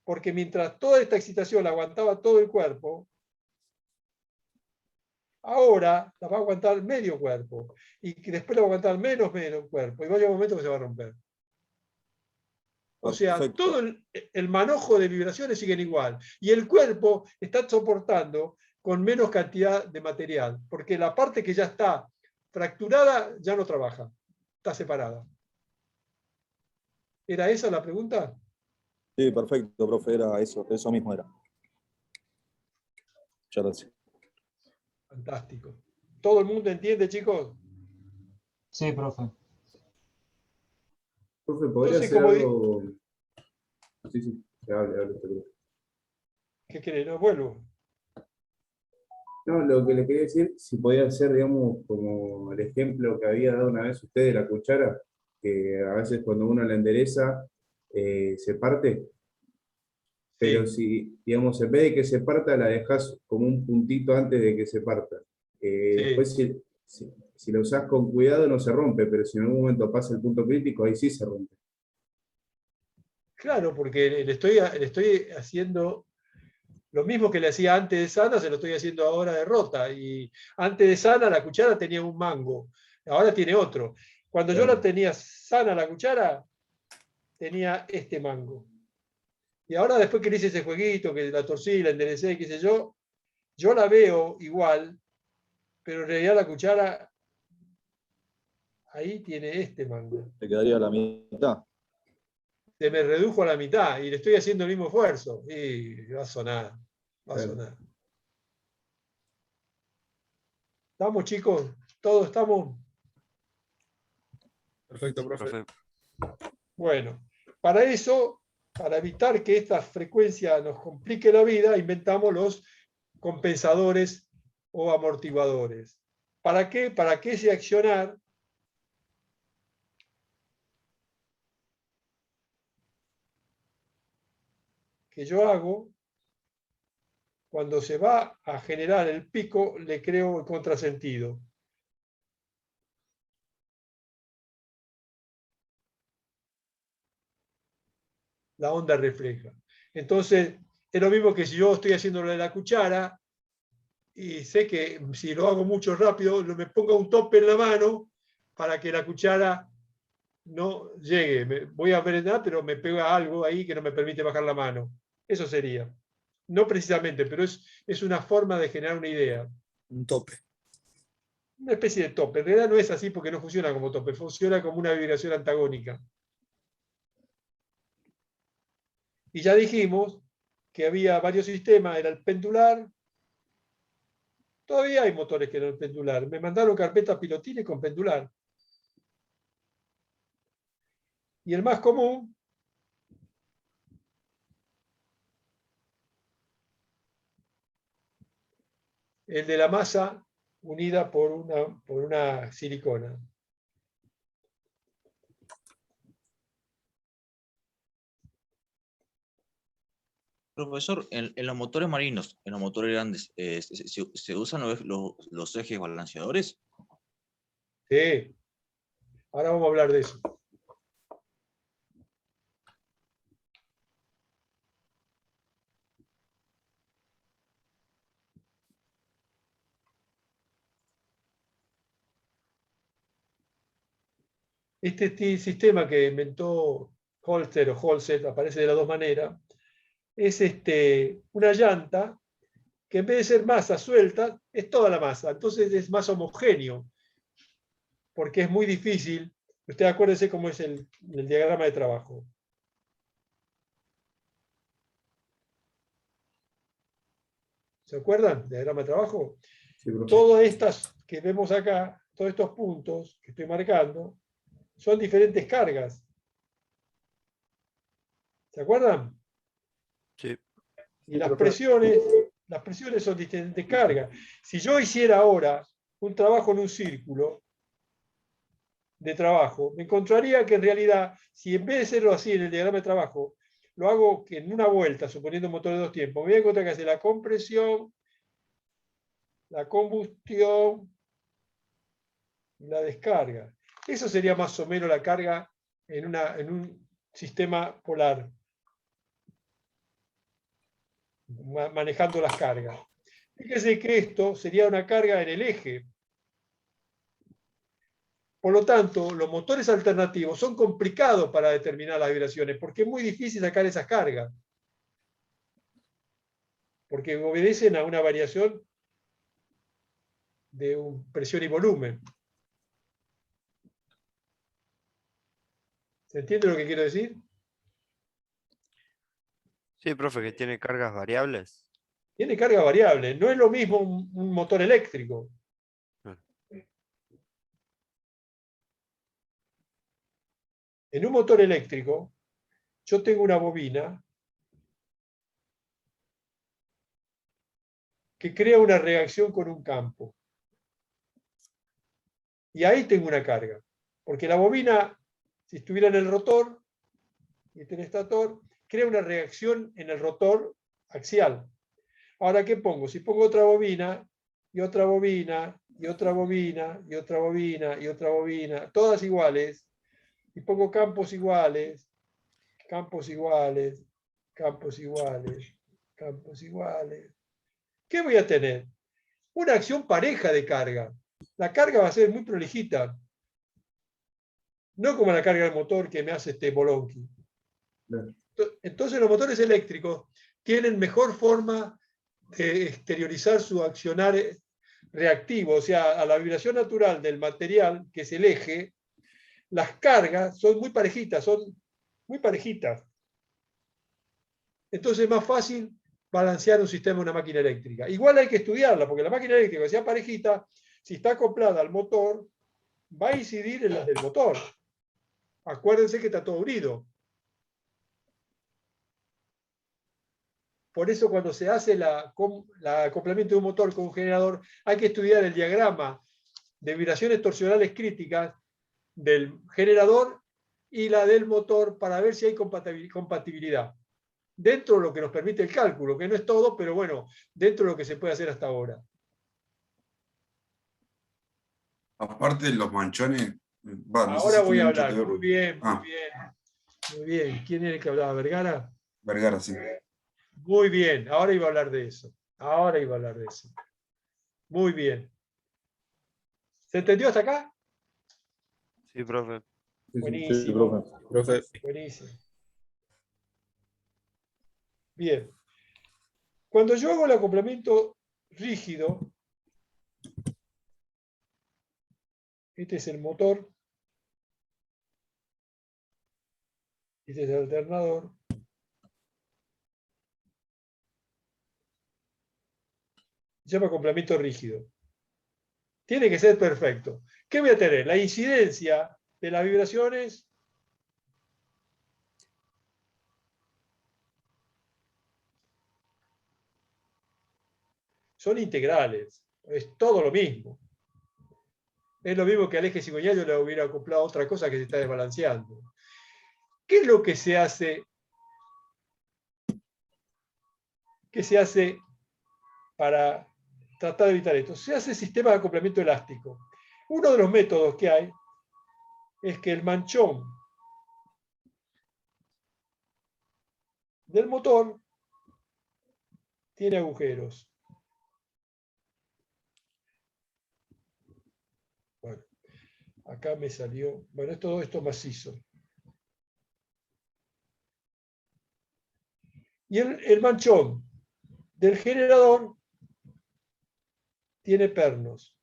Porque mientras toda esta excitación la aguantaba todo el cuerpo, ahora la va a aguantar medio cuerpo. Y que después la va a aguantar menos cuerpo. Y va a llegar un momento que se va a romper. O sea, Perfecto. todo el manojo de vibraciones siguen igual. Y el cuerpo está soportando con menos cantidad de material. Porque la parte que ya está fracturada ya no trabaja. Está separada. ¿Era esa la pregunta? Sí, perfecto, profe, era eso mismo era. Muchas gracias. Fantástico. ¿Todo el mundo entiende, chicos? Sí, profe. Profe, ¿podría Entonces, hacer como algo? Sí, sí, hable, usted, profe. ¿qué querés? No vuelvo. No, lo que le quería decir, si podía hacer, digamos, como el ejemplo que había dado una vez usted de la cuchara, que a veces cuando uno la endereza, se parte, pero Sí, si, digamos, en vez de que se parta, la dejas como un puntito antes de que se parta. sí. Después, si lo usás con cuidado, no se rompe, pero si en algún momento pasa el punto crítico, ahí sí se rompe. Claro, porque le estoy haciendo lo mismo que le hacía antes de sana, se lo estoy haciendo ahora de rota. Y antes de sana la cuchara tenía un mango, ahora tiene otro. Cuando yo la Claro. tenía sana la cuchara, tenía este mango. Y ahora después que le hice ese jueguito, que la torcí, la enderecé, qué sé yo la veo igual, pero en realidad la cuchara ahí tiene este mango. Te quedaría a la mitad. Se me redujo a la mitad y le estoy haciendo el mismo esfuerzo. Y va a sonar, va a Claro. sonar. ¿Estamos, chicos? ¿Todos estamos? Perfecto, Sí, profe. profe. Bueno, para eso, para evitar que esta frecuencia nos complique la vida, inventamos los compensadores o amortiguadores. ¿Para qué? Para que ese accionar que yo hago, cuando se va a generar el pico, le creo el contrasentido. La onda refleja. Entonces, es lo mismo que si yo estoy haciendo lo de la cuchara y sé que si lo hago mucho rápido, me ponga un tope en la mano para que la cuchara no llegue. Voy a frenar, pero me pega algo ahí que no me permite bajar la mano. Eso sería. No precisamente, pero es una forma de generar una idea. Un tope. Una especie de tope. En realidad no es así porque no funciona como tope, funciona como una vibración antagónica. Y ya dijimos que había varios sistemas, era el pendular. Todavía hay motores que eran pendular. Me mandaron carpetas pilotines con pendular. Y el más común, el de la masa unida por una silicona. Profesor, en los motores marinos, en los motores grandes, ¿se usan los ejes balanceadores? Sí, ahora vamos a hablar de eso. Este sistema que inventó Holster o Holset, aparece de las dos maneras, es una llanta que en vez de ser masa suelta, es toda la masa. Entonces es más homogéneo, porque es muy difícil. Usted acuérdese cómo es el diagrama de trabajo. ¿Se acuerdan? Diagrama de trabajo. Sí, profe. Todas estas que vemos acá, todos estos puntos que estoy marcando, son diferentes cargas. ¿Se acuerdan? Sí. Y Sí, las profe. presiones son diferentes cargas. Si yo hiciera ahora un trabajo en un círculo de trabajo, me encontraría que en realidad, si en vez de hacerlo así en el diagrama de trabajo, lo hago que en una vuelta, suponiendo un motor de dos tiempos, me voy a encontrar que hace la compresión, la combustión y la descarga. Eso sería más o menos la carga en un sistema polar, manejando las cargas. Fíjese que esto sería una carga en el eje. Por lo tanto, los motores alternativos son complicados para determinar las vibraciones, porque es muy difícil sacar esas cargas, porque obedecen a una variación de presión y volumen. ¿Se entiende lo que quiero decir? Sí, profe, que tiene cargas variables. Tiene carga variable, no es lo mismo un motor eléctrico. En un motor eléctrico, yo tengo una bobina que crea una reacción con un campo. Y ahí tengo una carga. Porque la bobina, si estuviera en el rotor, y este en el estator, crea una reacción en el rotor axial. Ahora, ¿qué pongo? Si pongo otra bobina, y otra bobina, y otra bobina, y otra bobina, y otra bobina, todas iguales, y pongo campos iguales, campos iguales, campos iguales, campos iguales, ¿qué voy a tener? Una acción pareja de carga. La carga va a ser muy prolijita. No como la carga del motor que me hace este bolonqui. Claro. Entonces los motores eléctricos tienen mejor forma de exteriorizar su accionar reactivo, o sea, a la vibración natural del material, que es el eje, las cargas son muy parejitas, Entonces es más fácil balancear un sistema de una máquina eléctrica. Igual hay que estudiarla, porque la máquina eléctrica, que sea parejita, si está acoplada al motor, va a incidir en las del motor. Acuérdense que está todo unido. Por eso cuando se hace el acoplamiento de un motor con un generador, hay que estudiar el diagrama de vibraciones torsionales críticas del generador y la del motor para ver si hay compatibilidad. Dentro de lo que nos permite el cálculo, que no es todo, pero bueno, dentro de lo que se puede hacer hasta ahora. Aparte de los manchones, no sé Ahora si voy tiene a mucho que hablar. ver. Muy bien, muy Ah, bien. Muy bien. ¿Quién era el que hablaba? ¿Vergara? Vergara, sí. Muy bien. Ahora iba a hablar de eso. Muy bien. ¿Se entendió hasta acá? Sí, profe. Sí, Buenísimo. Profe, Buenísimo. Bien. Cuando yo hago el acoplamiento rígido, este es el motor, este es el alternador. Se llama acoplamiento rígido. Tiene que ser perfecto. ¿Qué voy a tener? La incidencia de las vibraciones son integrales. Es todo lo mismo. Es lo mismo que al eje cigüeñal yo le hubiera acoplado otra cosa que se está desbalanceando. ¿Qué es lo que se hace? ¿Qué se hace para tratar de evitar esto? Se hace sistema de acoplamiento elástico. Uno de los métodos que hay es que el manchón del motor tiene agujeros. Bueno, acá me salió, bueno, es todo esto macizo. Y el manchón del generador tiene pernos.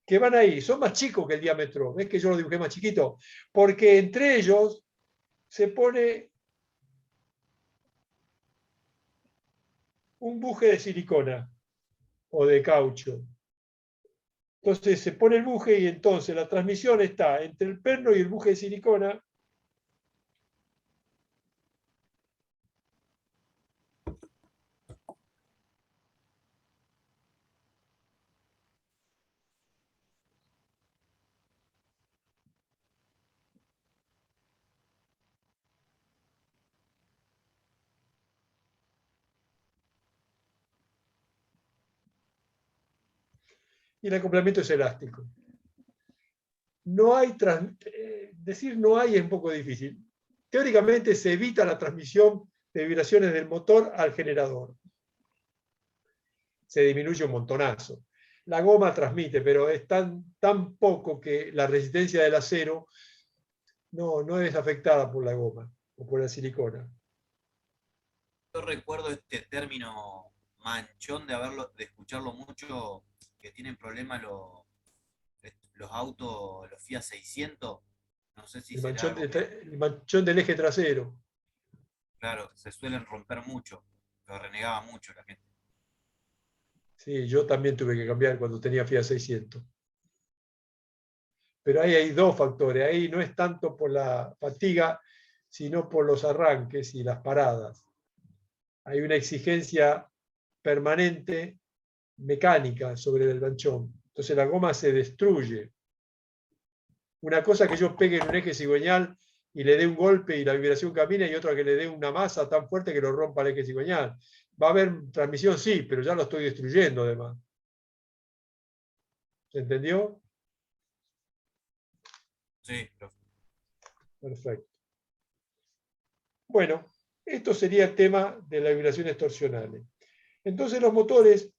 Que van ahí, son más chicos que el diámetro, ves que yo lo dibujé más chiquito, porque entre ellos se pone un buje de silicona o de caucho. Entonces se pone el buje y entonces la transmisión está entre el perno y el buje de silicona. Y el acoplamiento es elástico. No hay decir no hay es un poco difícil. Teóricamente se evita la transmisión de vibraciones del motor al generador. Se disminuye un montonazo. La goma transmite, pero es tan poco que la resistencia del acero no es afectada por la goma o por la silicona. Yo recuerdo este término manchón de escucharlo mucho, que tienen problemas los autos, los Fiat 600. No sé si El será algo que, manchón del eje trasero. claro, se suelen romper mucho. Lo renegaba mucho la gente. Sí, yo también tuve que cambiar cuando tenía Fiat 600. Pero ahí hay dos factores. Ahí no es tanto por la fatiga, sino por los arranques y las paradas. Hay una exigencia permanente mecánica sobre el lanchón. Entonces la goma se destruye. Una cosa que yo pegue en un eje cigüeñal y le dé un golpe y la vibración camina, y otra que le dé una masa tan fuerte que lo rompa el eje cigüeñal. Va a haber transmisión, sí, pero ya lo estoy destruyendo además. ¿Se entendió? Sí, profe. Perfecto. Bueno, esto sería el tema de las vibraciones torsionales. Entonces los motores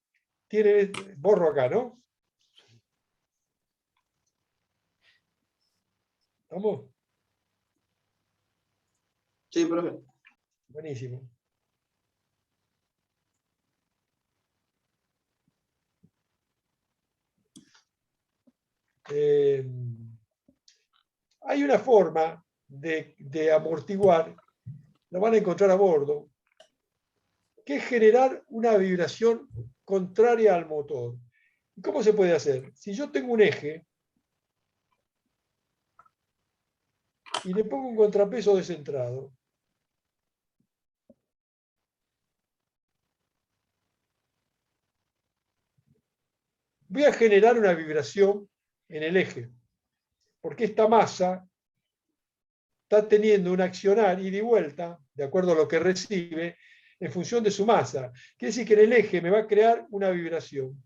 tienen, borro acá, ¿no? ¿Vamos? Sí, profe. Buenísimo. Hay una forma de amortiguar, lo van a encontrar a bordo, que es generar una vibración contraria al motor. ¿Cómo se puede hacer? Si yo tengo un eje y le pongo un contrapeso descentrado, voy a generar una vibración en el eje, porque esta masa está teniendo un accionar ida y vuelta, de acuerdo a lo que recibe, en función de su masa. Quiere decir que en el eje me va a crear una vibración.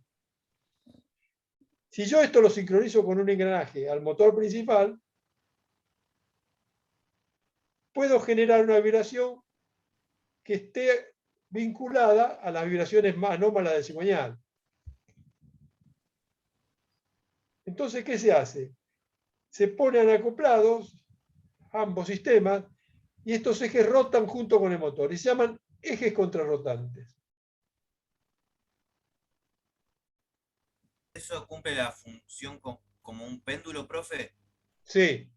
Si yo esto lo sincronizo con un engranaje al motor principal, puedo generar una vibración que esté vinculada a las vibraciones más anómalas del cigüeñal. Entonces, ¿qué se hace? Se ponen acoplados ambos sistemas y estos ejes rotan junto con el motor y se llaman ejes contrarrotantes. ¿Eso cumple la función como un péndulo, profe? Sí.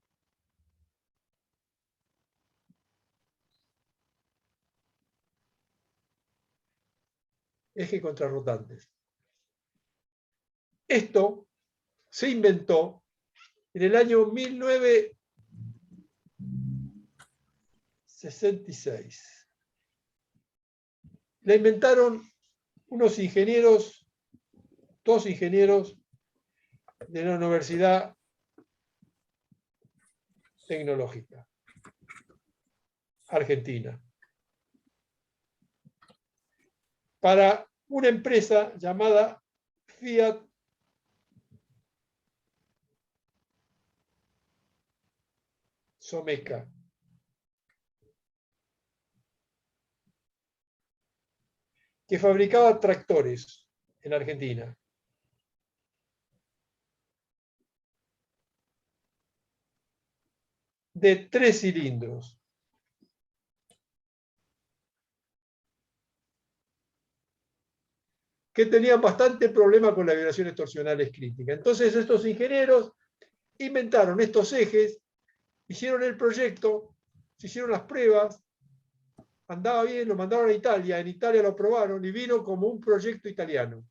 Ejes contrarrotantes. Esto se inventó en el año 1966. La inventaron unos ingenieros, dos ingenieros de la Universidad Tecnológica Argentina, para una empresa llamada Fiat Someca. Que fabricaba tractores en Argentina. De 3 cilindros. Que tenían bastante problema con las vibraciones torsionales críticas. Entonces estos ingenieros inventaron estos ejes, hicieron el proyecto, se hicieron las pruebas, andaba bien, lo mandaron a Italia, en Italia lo aprobaron y vino como un proyecto italiano.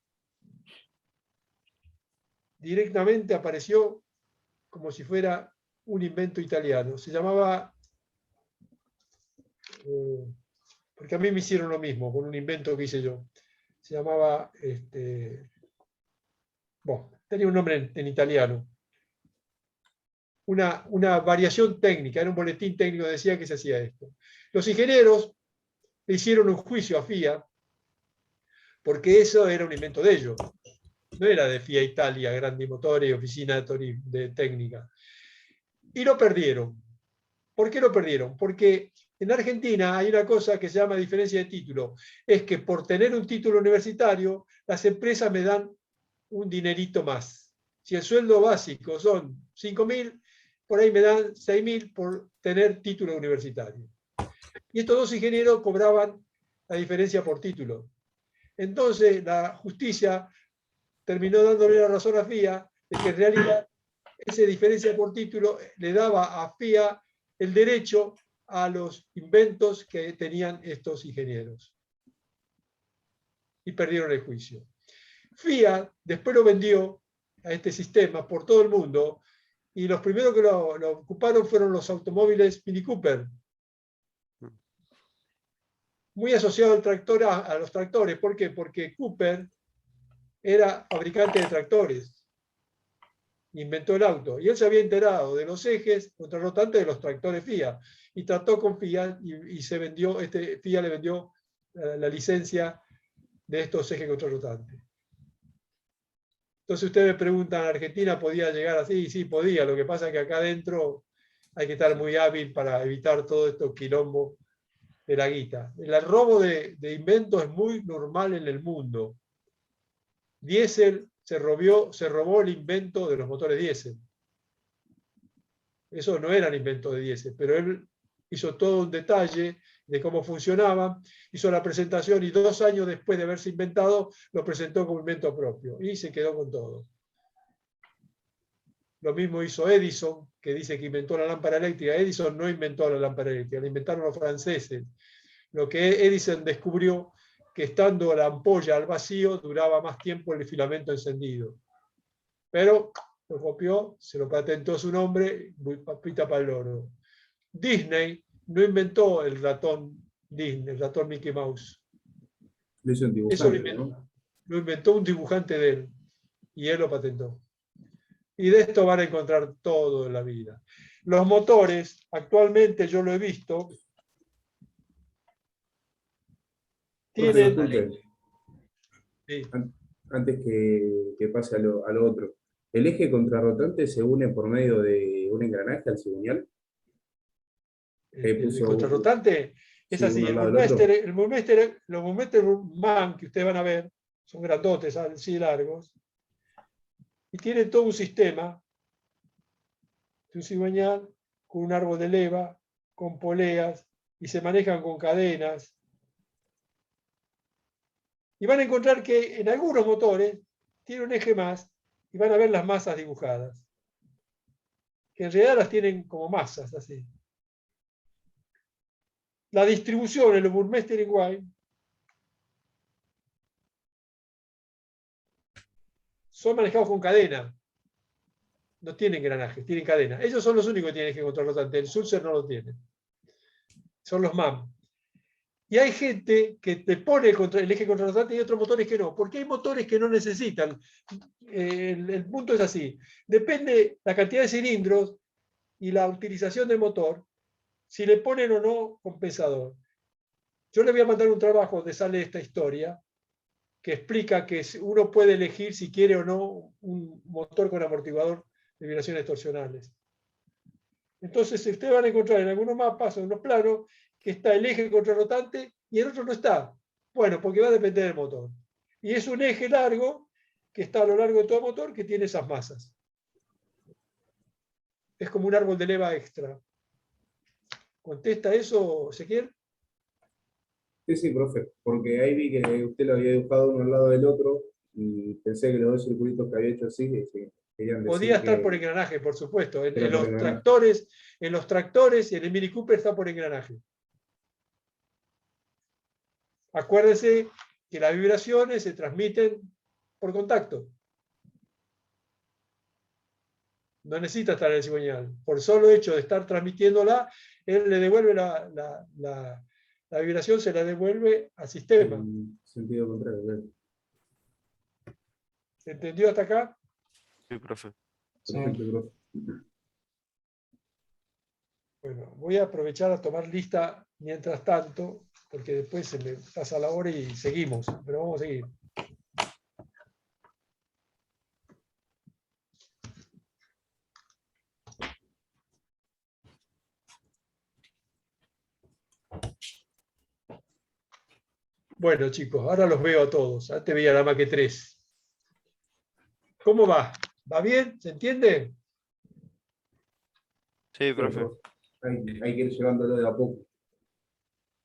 Directamente apareció como si fuera un invento italiano. Se llamaba, porque a mí me hicieron lo mismo con un invento que hice yo. Se llamaba, tenía un nombre en italiano. Una variación técnica, era un boletín técnico que decía que se hacía esto. Los ingenieros le hicieron un juicio a FIA, porque eso era un invento de ellos. No era de FIA Italia, Grandi Motori, oficina de técnica. Y lo perdieron. ¿Por qué lo perdieron? Porque en Argentina hay una cosa que se llama diferencia de título. Es que por tener un título universitario, las empresas me dan un dinerito más. Si el sueldo básico son 5.000, por ahí me dan 6.000 por tener título universitario. Y estos dos ingenieros cobraban la diferencia por título. Entonces la justicia terminó dándole la razón a FIA de que en realidad esa diferencia por título le daba a FIA el derecho a los inventos que tenían estos ingenieros. y perdieron el juicio. Fiat después lo vendió a este sistema por todo el mundo, y los primeros que lo ocuparon fueron los automóviles Mini Cooper, muy asociado al tractor, a los tractores. ¿Por qué? Porque Cooper era fabricante de tractores, inventó el auto, y él se había enterado de los ejes contrarrotantes de los tractores Fiat, y trató con Fiat, y se vendió, Fiat le vendió la licencia de estos ejes contrarrotantes. Entonces ustedes me preguntan, ¿Argentina podía llegar así? Sí, podía. Lo que pasa es que acá adentro hay que estar muy hábil para evitar todo esto quilombo de la guita. El robo de inventos es muy normal en el mundo. Diesel se robó el invento de los motores diésel. Eso no era el invento de diésel, pero él hizo todo un detalle de cómo funcionaba, hizo la presentación y 2 años después de haberse inventado, lo presentó como invento propio y se quedó con todo. Lo mismo hizo Edison, que dice que inventó la lámpara eléctrica. Edison no inventó la lámpara eléctrica, la inventaron los franceses. Lo que Edison descubrió, que estando la ampolla al vacío duraba más tiempo el filamento encendido. Pero lo copió, se lo patentó su nombre, papita para el loro. Disney no inventó el ratón Disney, el ratón Mickey Mouse. Eso lo inventó un dibujante de él, y él lo patentó. Y de esto van a encontrar todo en la vida. Los motores, actualmente yo lo he visto, tienen... Sí. Antes que pase a lo otro, ¿el eje contrarrotante se une por medio de un engranaje al cigüeñal? El contrarrotante es así. El Burmester, los Burmester MAN que ustedes van a ver, son grandotes, así largos, y tienen todo un sistema de un cigüeñal con un árbol de leva, con poleas, y se manejan con cadenas. Y van a encontrar que en algunos motores tiene un eje más, y van a ver las masas dibujadas, que en realidad las tienen como masas, así. La distribución en los Burmester Wine son manejados con cadena. No tienen engranajes, tienen cadena. Ellos son los únicos que tienen eje contrarrotante. El Sulzer no lo tiene. Son los MAM. Y hay gente que te pone el eje contrarrotante y otros motores que no. Porque hay motores que no necesitan. El punto es así. Depende la cantidad de cilindros y la utilización del motor, si le ponen o no compensador. Yo le voy a mandar un trabajo donde sale esta historia, que explica que uno puede elegir si quiere o no un motor con amortiguador de vibraciones torsionales. Entonces, ustedes van a encontrar en algunos mapas o en unos planos que está el eje contrarrotante y el otro no está. Bueno, porque va a depender del motor. Y es un eje largo que está a lo largo de todo el motor que tiene esas masas. Es como un árbol de leva extra. ¿Contesta eso, Ezequiel? Sí, profe, porque ahí vi que usted lo había dibujado uno al lado del otro y pensé que los 2 circulitos que había hecho así querían decir podía estar por engranaje, por supuesto. En los tractores y en el Mini Cooper está por engranaje. Acuérdense que las vibraciones se transmiten por contacto. No necesita estar en el cigüeñal. Por solo hecho de estar transmitiéndola, él le devuelve la vibración, se la devuelve al sistema. En sentido contrario. ¿Se entendió hasta acá? Sí, profe. Perfecto, profe. Bueno, voy a aprovechar a tomar lista mientras tanto, porque después se me pasa la hora y seguimos, pero vamos a seguir. Bueno, chicos, ahora los veo a todos. Antes veía nada más que 3. ¿Cómo va? ¿Va bien? ¿Se entiende? Sí, profe. Hay que ir llevándolo de a poco.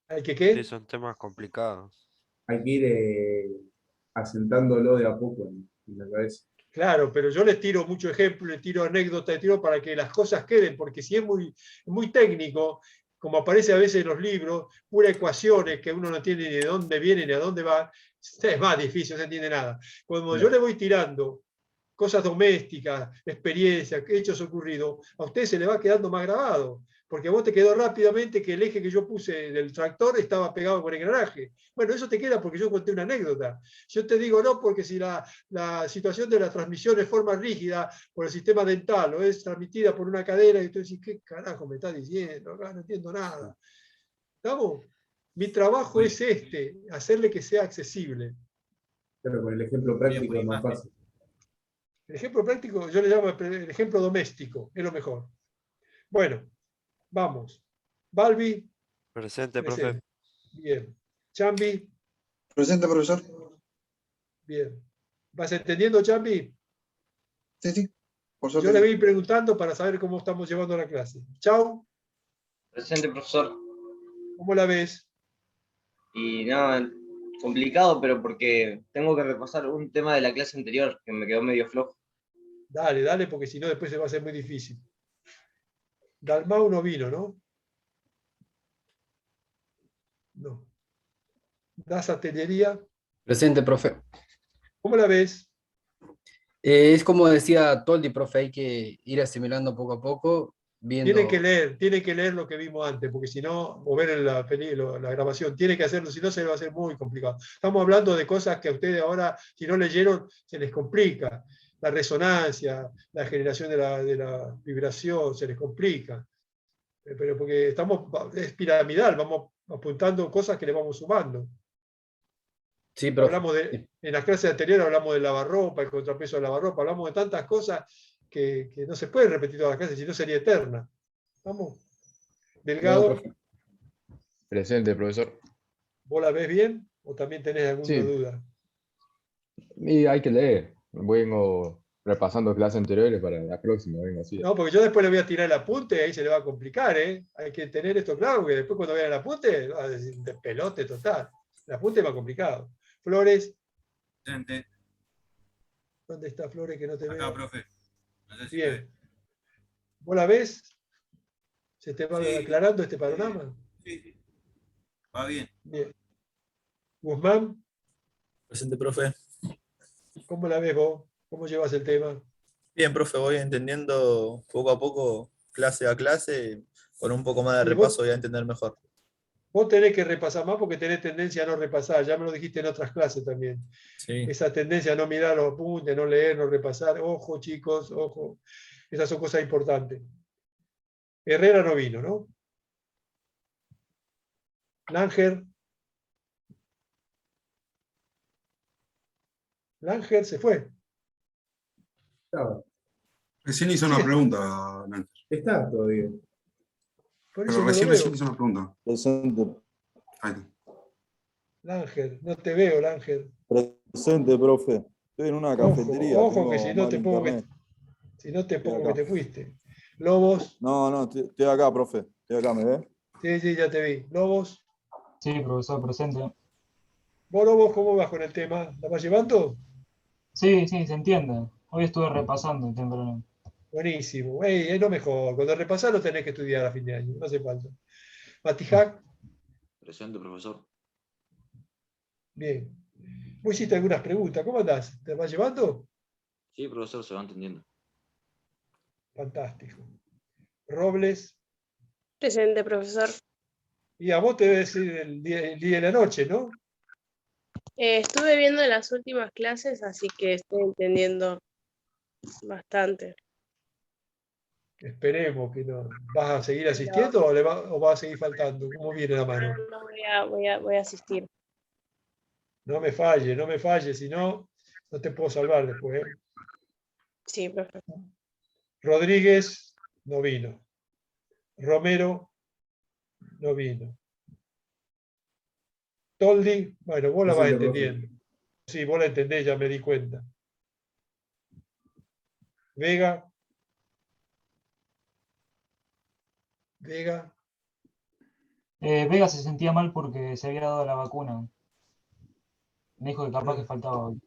¿Hay que qué? Sí, son temas complicados. Hay que ir asentándolo de a poco en la cabeza. Claro, pero yo les tiro mucho ejemplo, les tiro anécdotas, les tiro para que las cosas queden, porque si es muy técnico, como aparece a veces en los libros, puras ecuaciones que uno no tiene ni de dónde vienen ni a dónde va, Es más difícil, no se entiende nada. Cuando Claro. yo le voy tirando cosas domésticas, experiencias, hechos ocurridos, a usted se le va quedando más grabado, porque a vos te quedó rápidamente que el eje que yo puse del tractor estaba pegado con el engranaje. Bueno, eso te queda porque yo conté una anécdota. Yo te digo no, porque si la situación de la transmisión es forma rígida por el sistema dental o es transmitida por una cadera, y tú decís, ¿qué carajo me estás diciendo? Acá no entiendo nada. ¿Estamos? Mi trabajo es hacerle que sea accesible. Pero con el ejemplo práctico es más fácil. El ejemplo práctico, yo le llamo el ejemplo doméstico, es lo mejor. Bueno, vamos. Balbi. Presente, profe. Bien. Chambi. Presente, profesor. Bien. ¿Vas entendiendo, Chambi? Sí. Por Yo le voy a ir preguntando para saber cómo estamos llevando la clase. Chau. Presente, profesor. ¿Cómo la ves? Y no, complicado, pero porque tengo que repasar un tema de la clase anterior que me quedó medio flojo. Dale, dale, porque si no después se va a hacer muy difícil. Dalmau no vino, ¿no? No. Das Atelería. Presente, profe. ¿Cómo la ves? Es como decía Toldi, profe, hay que ir asimilando poco a poco, viendo... Tiene que leer lo que vimos antes, porque si no, o ver la grabación, tiene que hacerlo, si no se le va a hacer muy complicado. Estamos hablando de cosas que a ustedes ahora, si no leyeron, se les complica. La resonancia, la generación de la vibración, se les complica. Pero porque es piramidal, vamos apuntando cosas que le vamos sumando. Sí, profe. En las clases anteriores hablamos del lavarropa, el contrapeso del lavarropa, hablamos de tantas cosas que no se pueden repetir todas las clases, si no sería eterna. ¿Vamos? Delgado. Bueno, profe. Presente, profesor. ¿Vos la ves bien o también tenés alguna duda? Y hay que leer. Vengo repasando clases anteriores para la próxima. Vengo así. No, porque yo después le voy a tirar el apunte y ahí se le va a complicar, ¿eh? Hay que tener esto claro, porque después cuando vean el apunte, va a decir de pelote total. El apunte es más complicado. Flores. Presente. ¿Dónde está Flores que no te veo? Acá, profe. No sé si Bien. ¿Vos la ves? ¿Se te va aclarando este panorama? Sí. Va bien. Bien. Guzmán. Presente, profe. ¿Cómo la ves vos? ¿Cómo llevas el tema? Bien, profe, voy entendiendo poco a poco, clase a clase, con un poco más de Sí, repaso voy a entender mejor. Vos tenés que repasar más porque tenés tendencia a no repasar, ya me lo dijiste en otras clases también. Sí. Esa tendencia a no mirar los apuntes, no leer, no repasar. Ojo, chicos, ojo. Esas son cosas importantes. Herrera no vino, ¿no? Langer. Langer se fue. Estaba. Recién hizo una pregunta, Langer. Está todavía. Pero recién hizo una pregunta. Presente. Ahí está. Langer, no te veo, Langer. Presente, profe. Estoy en una cafetería. Ojo, que tengo si no mal te pongo internet. si no te pongo acá. que te fuiste. Lobos. No, estoy acá, profe. Estoy acá, ¿me ve? Sí, ya te vi. Lobos. Sí, profesor, presente. ¿Vos, Lobos, cómo vas con el tema? ¿La vas llevando? Sí, se entiende. Hoy estuve repasando temprano. Buenísimo. Es lo mejor. Cuando repasás lo tenés que estudiar a fin de año. No hace falta. Matijac. Presente, profesor. Bien. Vos hiciste algunas preguntas. ¿Cómo andás? ¿Te vas llevando? Sí, profesor, se va entendiendo. Fantástico. Robles. Presente, profesor. Y a vos te debe decir el día y la noche, ¿no? Estuve viendo las últimas clases, así que estoy entendiendo bastante. Esperemos que no. ¿Vas a seguir asistiendo o vas a seguir faltando? ¿Cómo viene la mano? No voy a asistir. No me falle, si no, no te puedo salvar después. Sí, profe. Rodríguez no vino. Romero no vino. Toldi, bueno, vos la vas Presente, profe. entendiendo. Sí, vos la entendés, ya me di cuenta. Vega. Vega. Vega se sentía mal porque se había dado la vacuna. Me dijo que capaz que faltaba hoy.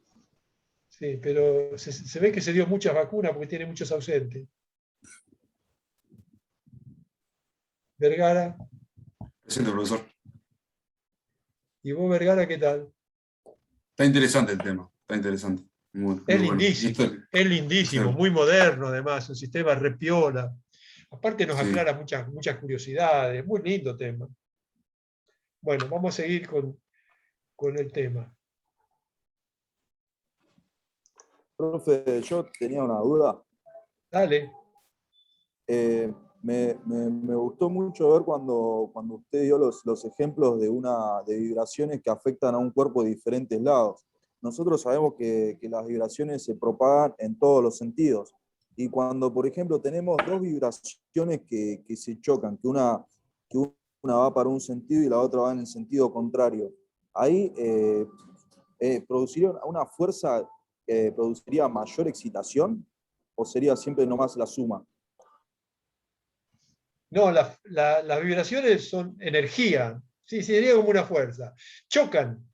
Sí, pero se ve que se dio muchas vacunas porque tiene muchos ausentes. Vergara. Presente, profesor. ¿Y vos, Vergara, qué tal? Está interesante el tema, está interesante. Muy, Es muy bueno. Y lindísimo, esto, es lindísimo, muy moderno además, un sistema repiola. Aparte nos sí. aclara muchas curiosidades, muy lindo tema. Bueno, vamos a seguir con el tema. Profe, yo tenía una duda. Dale. Me gustó mucho ver cuando usted dio los ejemplos de vibraciones que afectan a un cuerpo de diferentes lados. Nosotros sabemos que las vibraciones se propagan en todos los sentidos. Y cuando, por ejemplo, tenemos dos vibraciones que se chocan, que una va para un sentido y la otra va en el sentido contrario, ahí produciría una fuerza que produciría mayor excitación, o sería siempre nomás la suma. No, las vibraciones son energía, sí, sería como una fuerza. Chocan.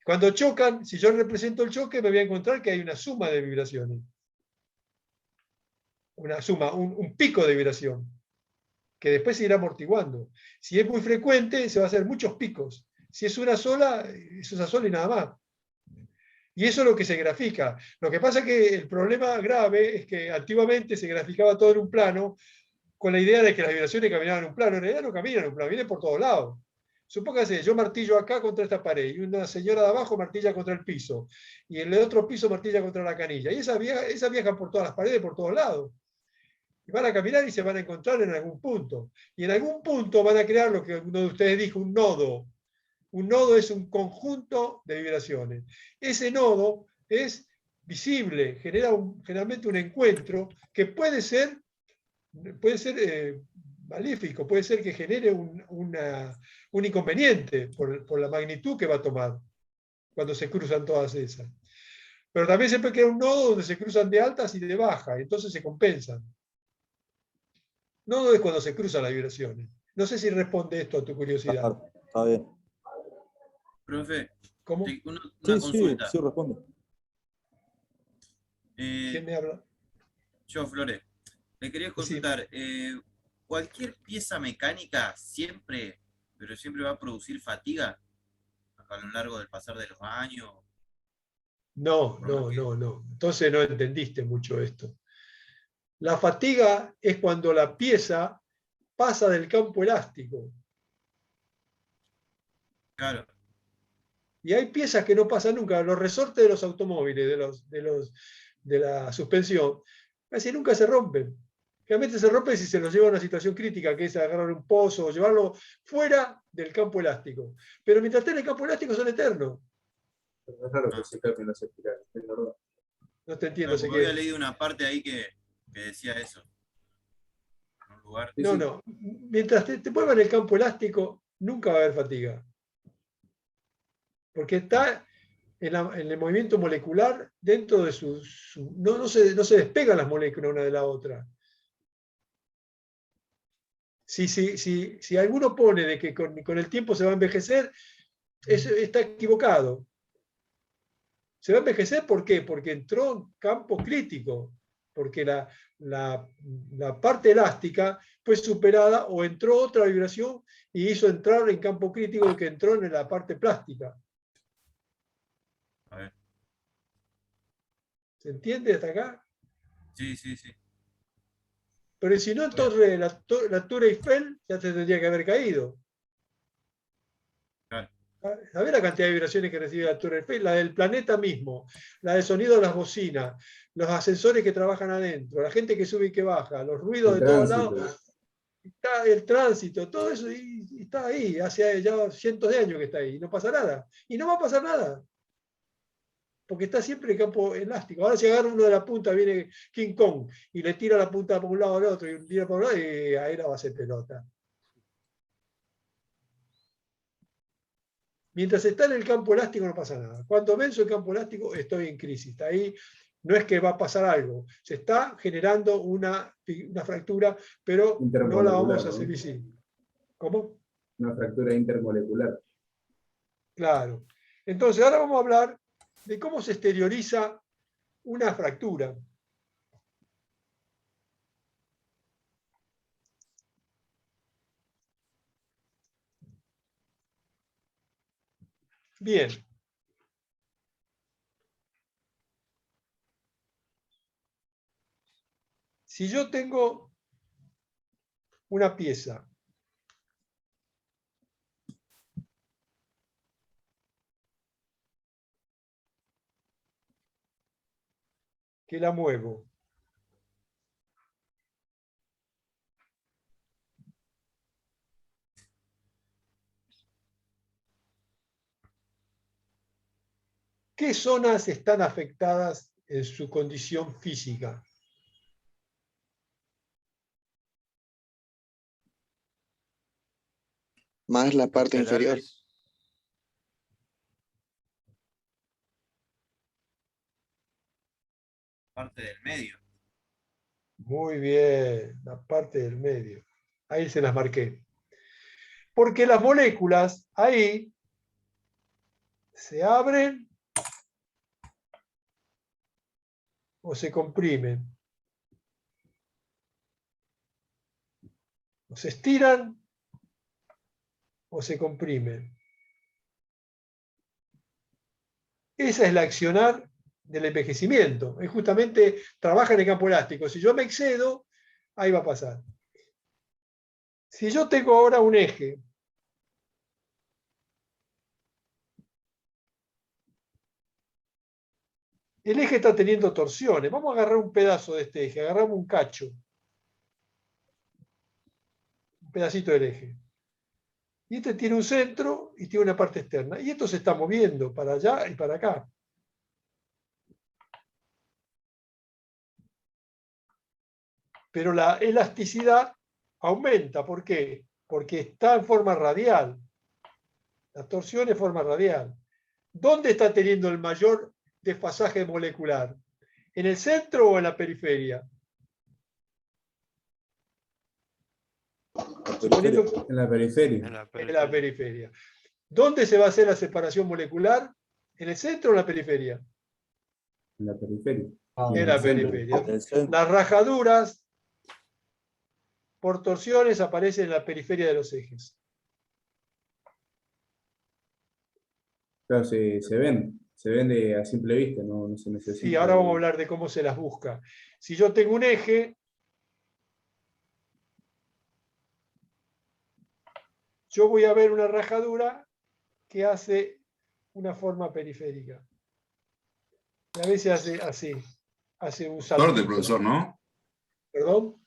Cuando chocan, si yo represento el choque, me voy a encontrar que hay una suma de vibraciones. Una suma, un pico de vibración, que después se irá amortiguando. Si es muy frecuente, se va a hacer muchos picos. Si es una sola, es una sola y nada más. Y eso es lo que se grafica. Lo que pasa es que el problema grave es que antiguamente se graficaba todo en un plano con la idea de que las vibraciones caminaban en un plano. En realidad no caminan en un plano, vienen por todos lados. Supóngase, yo martillo acá contra esta pared y una señora de abajo martilla contra el piso y el de otro piso martilla contra la canilla. Y esa viajan por todas las paredes, por todos lados. Y van a caminar y se van a encontrar en algún punto. Y en algún punto van a crear lo que uno de ustedes dijo, un nodo. Un nodo es un conjunto de vibraciones. Ese nodo es visible, genera generalmente un encuentro que puede ser maléfico, puede ser que genere un inconveniente por la magnitud que va a tomar cuando se cruzan todas esas. Pero también siempre queda un nodo donde se cruzan de altas y de bajas, y entonces se compensan. Nodo es cuando se cruzan las vibraciones. No sé si responde esto a tu curiosidad. Claro, está bien. Profe, ¿Cómo? una consulta. Sí, responde. ¿Quién me habla? Yo, Flores, le quería consultar, ¿cualquier pieza mecánica siempre, pero siempre va a producir fatiga a lo largo del pasar de los años? No. Entonces no entendiste mucho esto. La fatiga es cuando la pieza pasa del campo elástico. Claro. Y hay piezas que no pasan nunca. Los resortes de los automóviles, de la suspensión, casi nunca se rompen. Realmente se rompen si se los lleva a una situación crítica, que es agarrar un pozo o llevarlo fuera del campo elástico. Pero mientras esté en el campo elástico son eternos. Es raro que se cambien las espirales, es verdad. No te entiendo, Claro, porque había leído una parte ahí que decía eso. En un lugar. No. Mientras te muevas en el campo elástico, nunca va a haber fatiga. Porque está en el movimiento molecular dentro de no se despegan las moléculas una de la otra. Si alguno pone de que con el tiempo se va a envejecer, está equivocado. Se va a envejecer, ¿por qué? Porque entró en campo crítico, porque la parte elástica fue superada o entró otra vibración y hizo entrar en campo crítico que entró en la parte plástica. A ver. ¿Se entiende hasta acá? Sí. Pero si no, entonces la Tour Eiffel ya se tendría que haber caído. Claro. ¿Sabés la cantidad de vibraciones que recibe la Tour Eiffel? La del planeta mismo, la del sonido de las bocinas, los ascensores que trabajan adentro, la gente que sube y que baja, los ruidos de todos lados. Está el tránsito, todo eso y está ahí, hace ya cientos de años que está ahí, y no pasa nada. Y no va a pasar nada. Porque está siempre en campo elástico. Ahora si agarra uno de la punta, viene King Kong y le tira la punta por un lado al otro y tira por un lado y ahí la va a hacer pelota. Mientras está en el campo elástico no pasa nada. Cuando venzo el campo elástico estoy en crisis. Ahí no es que va a pasar algo. Se está generando una fractura, pero no la vamos a hacer visible. ¿Cómo? Una fractura intermolecular. Claro. Entonces ahora vamos a hablar de cómo se exterioriza una fractura. Bien. Si yo tengo una pieza que la muevo, ¿qué zonas están afectadas en su condición física? Más la parte inferior. Laterales. Parte del medio. Muy bien, la parte del medio. Ahí se las marqué. Porque las moléculas ahí se abren o se comprimen. O se estiran o se comprimen. Esa es la accionar del envejecimiento. Es justamente trabaja en el campo elástico. Si yo me excedo, ahí va a pasar. Si yo tengo ahora un eje, el eje está teniendo torsiones. Vamos a agarrar un pedazo de este eje, agarramos un cacho, un pedacito del eje. Y este tiene un centro y tiene una parte externa. Y esto se está moviendo para allá y para acá. Pero la elasticidad aumenta. ¿Por qué? Porque está en forma radial. La torsión es forma radial. ¿Dónde está teniendo el mayor desfasaje molecular? ¿En el centro o en la periferia? Suponiendo En la periferia. En la en la periferia. ¿Dónde se va a hacer la separación molecular? ¿En el centro o en la periferia? En la periferia. En la periferia. Las rajaduras por torsiones aparecen en la periferia de los ejes. Claro, se ven a simple vista, no se necesita. Sí, ahora vamos a hablar de cómo se las busca. Si yo tengo un eje, yo voy a ver una rajadura que hace una forma periférica. Y a veces hace así, hace un salto. Suerte, profesor, ¿no? ¿Perdón?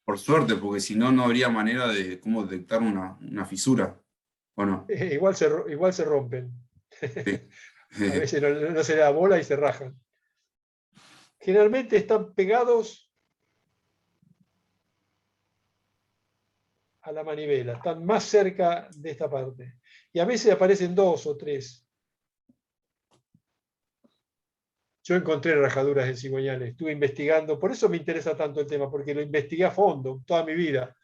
Por suerte, porque si no, no habría manera de cómo detectar una fisura, ¿o no? Igual se rompen. Sí. A veces no se le da bola y se rajan. Generalmente están pegados a la manivela, están más cerca de esta parte. Y a veces aparecen dos o tres. Yo encontré rajaduras en cigüeñales, estuve investigando, por eso me interesa tanto el tema, porque lo investigué a fondo toda mi vida.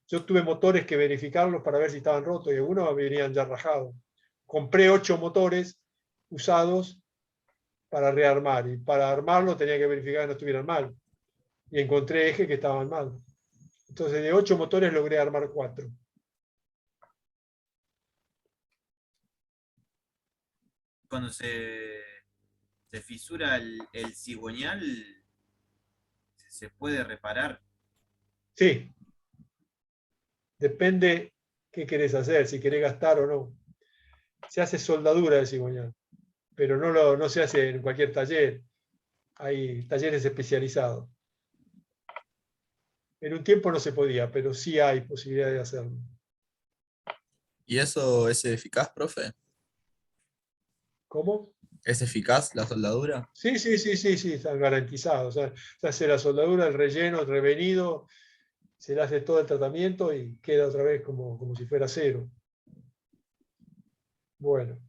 Yo tuve motores que verificarlos para ver si estaban rotos y algunos venían ya rajados. Compré 8 motores usados para rearmar y para armarlo tenía que verificar que no estuvieran mal. Y encontré ejes que estaban mal. Entonces de 8 motores logré armar 4. Cuando se fisura el cigüeñal, se puede reparar. Sí. Depende qué querés hacer, si querés gastar o no. Se hace soldadura de cigüeñal, pero no se hace en cualquier taller. Hay talleres especializados. En un tiempo no se podía, pero sí hay posibilidad de hacerlo. ¿Y eso es eficaz, profe? ¿Cómo? ¿Es eficaz la soldadura? Sí, están garantizados. O sea, se hace la soldadura, el relleno, el revenido, se le hace todo el tratamiento y queda otra vez como si fuera cero. Bueno,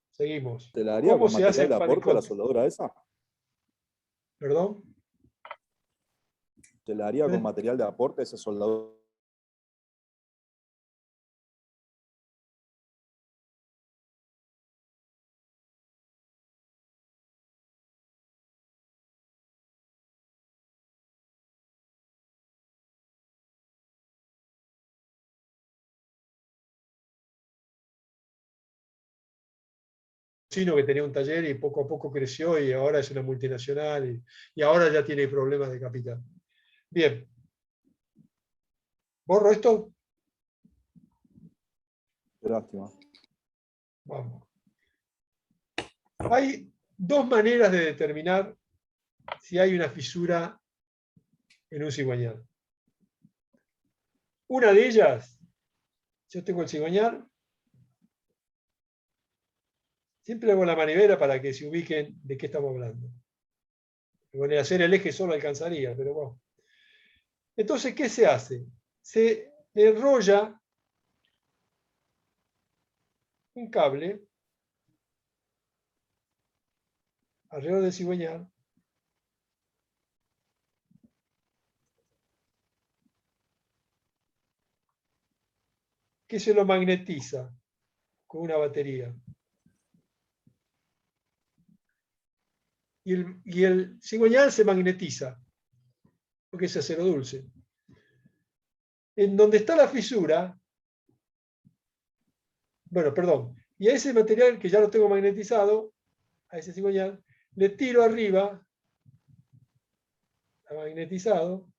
seguimos. ¿Te la haría ¿Cómo con se hace material de para aporte la soldadura esa? ¿Perdón? ¿Te la haría con material de aporte esa soldadura? chino que tenía un taller y poco a poco creció y ahora es una multinacional y ahora ya tiene problemas de capital. Bien. ¿Borro esto? Qué lástima. Vamos. Hay dos maneras de determinar si hay una fisura en un cigüeñal. Una de ellas, yo tengo el cigüeñal, siempre hago la manivela para que se ubiquen de qué estamos hablando. Bueno, hacer el eje solo alcanzaría, pero bueno. Entonces, ¿qué se hace? Se enrolla un cable alrededor del cigüeñal que se lo magnetiza con una batería. Y el cigüeñal se magnetiza, porque es acero dulce. En donde está la fisura, bueno, perdón, y a ese material que ya lo tengo magnetizado, a ese cigüeñal, le tiro arriba, está magnetizado,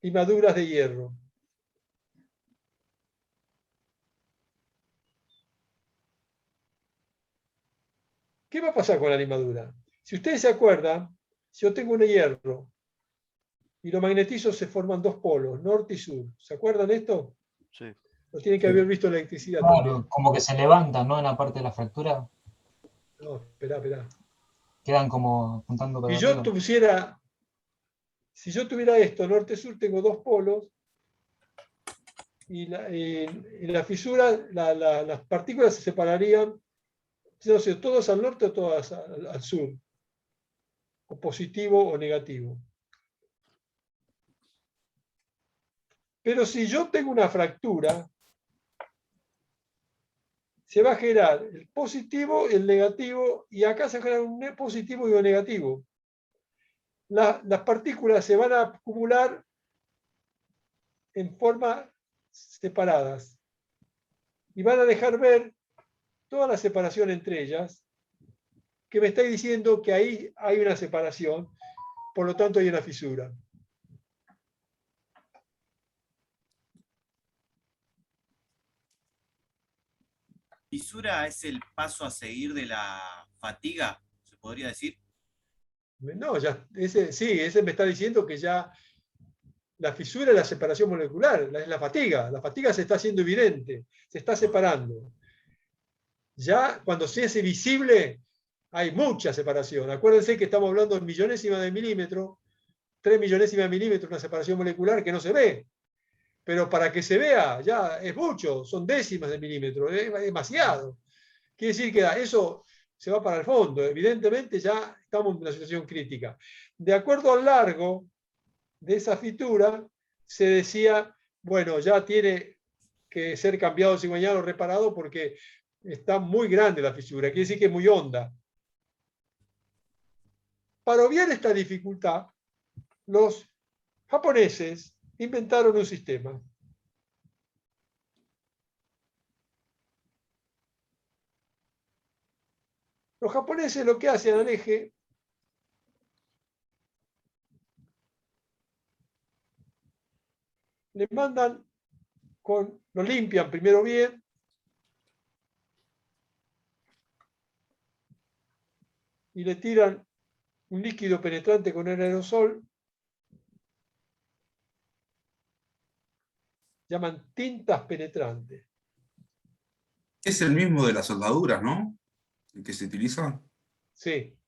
limaduras de hierro. ¿Qué va a pasar con la limadura? Si ustedes se acuerdan, si yo tengo un hierro y lo magnetizo, se forman dos polos, norte y sur. ¿Se acuerdan de esto? Sí. Lo tienen que haber visto en la electricidad Claro, también. como que se levantan, ¿no? En la parte de la fractura, No, esperá. quedan como apuntando para Si yo arriba. tuviera esto, norte-sur, tengo dos polos, y la fisura, las partículas se separarían, no sé, todos al norte o todas al sur, o positivo o negativo. Pero si yo tengo una fractura, se va a generar el positivo, el negativo, y acá se genera un positivo y un negativo. Las partículas se van a acumular en forma separadas y van a dejar ver toda la separación entre ellas, que me está diciendo que ahí hay una separación, por lo tanto hay una fisura. ¿Fisura es el paso a seguir de la fatiga, se podría decir? No, ya, ese me está diciendo que ya la fisura es la separación molecular, es la fatiga. La fatiga se está haciendo evidente, se está separando. Ya cuando se hace visible, hay mucha separación. Acuérdense que estamos hablando de millonésimas de milímetro, 3 millonésimas de milímetros, una separación molecular que no se ve. Pero para que se vea, ya es mucho, son décimas de milímetro, es demasiado. Quiere decir que eso se va para el fondo. Evidentemente ya estamos en una situación crítica. De acuerdo al largo de esa fisura, se decía, bueno, ya tiene que ser cambiado el cigüeñal o reparado porque está muy grande la fisura, quiere decir que es muy honda. Para obviar esta dificultad, los japoneses inventaron un sistema. Los japoneses lo que hacen al eje le mandan lo limpian primero bien, y le tiran un líquido penetrante con el aerosol, llaman tintas penetrantes. Es el mismo de las soldaduras, ¿no? El que se utiliza. Sí.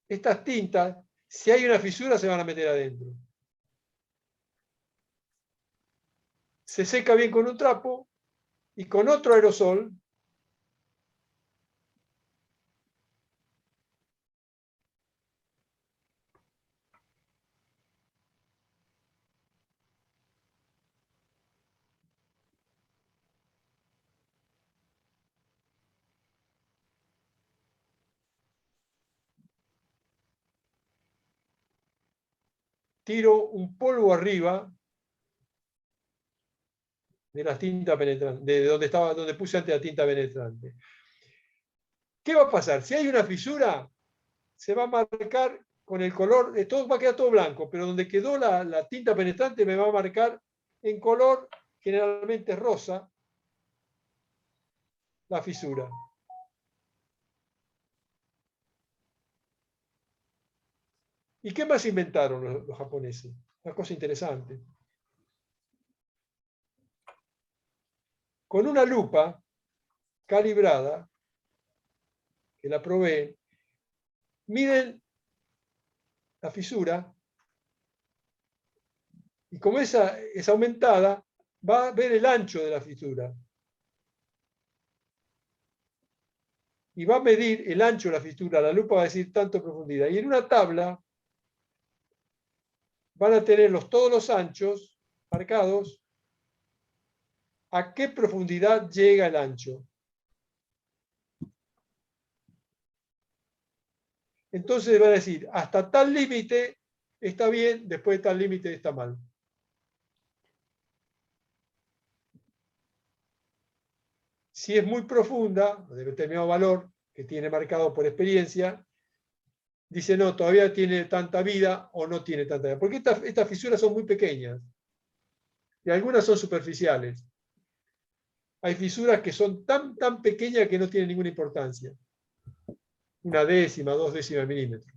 Estas tintas, si hay una fisura, se van a meter adentro. Se seca bien con un trapo y con otro aerosol tiro un polvo arriba de la tinta penetrante, de donde puse antes la tinta penetrante. ¿Qué va a pasar? Si hay una fisura, se va a marcar con el color, todo va a quedar todo blanco, pero donde quedó la tinta penetrante me va a marcar en color, generalmente rosa, la fisura. ¿Y qué más inventaron los japoneses? Una cosa interesante. Con una lupa calibrada, que la proveen, miden la fisura y como esa es aumentada, va a ver el ancho de la fisura. Y va a medir el ancho de la fisura, la lupa va a decir tanto profundidad. Y en una tabla van a tener todos los anchos marcados, a qué profundidad llega el ancho. Entonces va a decir, hasta tal límite está bien, después de tal límite está mal. Si es muy profunda, de determinado valor que tiene marcado por experiencia, dice no, todavía tiene tanta vida o no tiene tanta vida. Porque estas fisuras son muy pequeñas y algunas son superficiales. Hay fisuras que son tan pequeñas que no tienen ninguna importancia. 1/10, 2/10 de milímetro.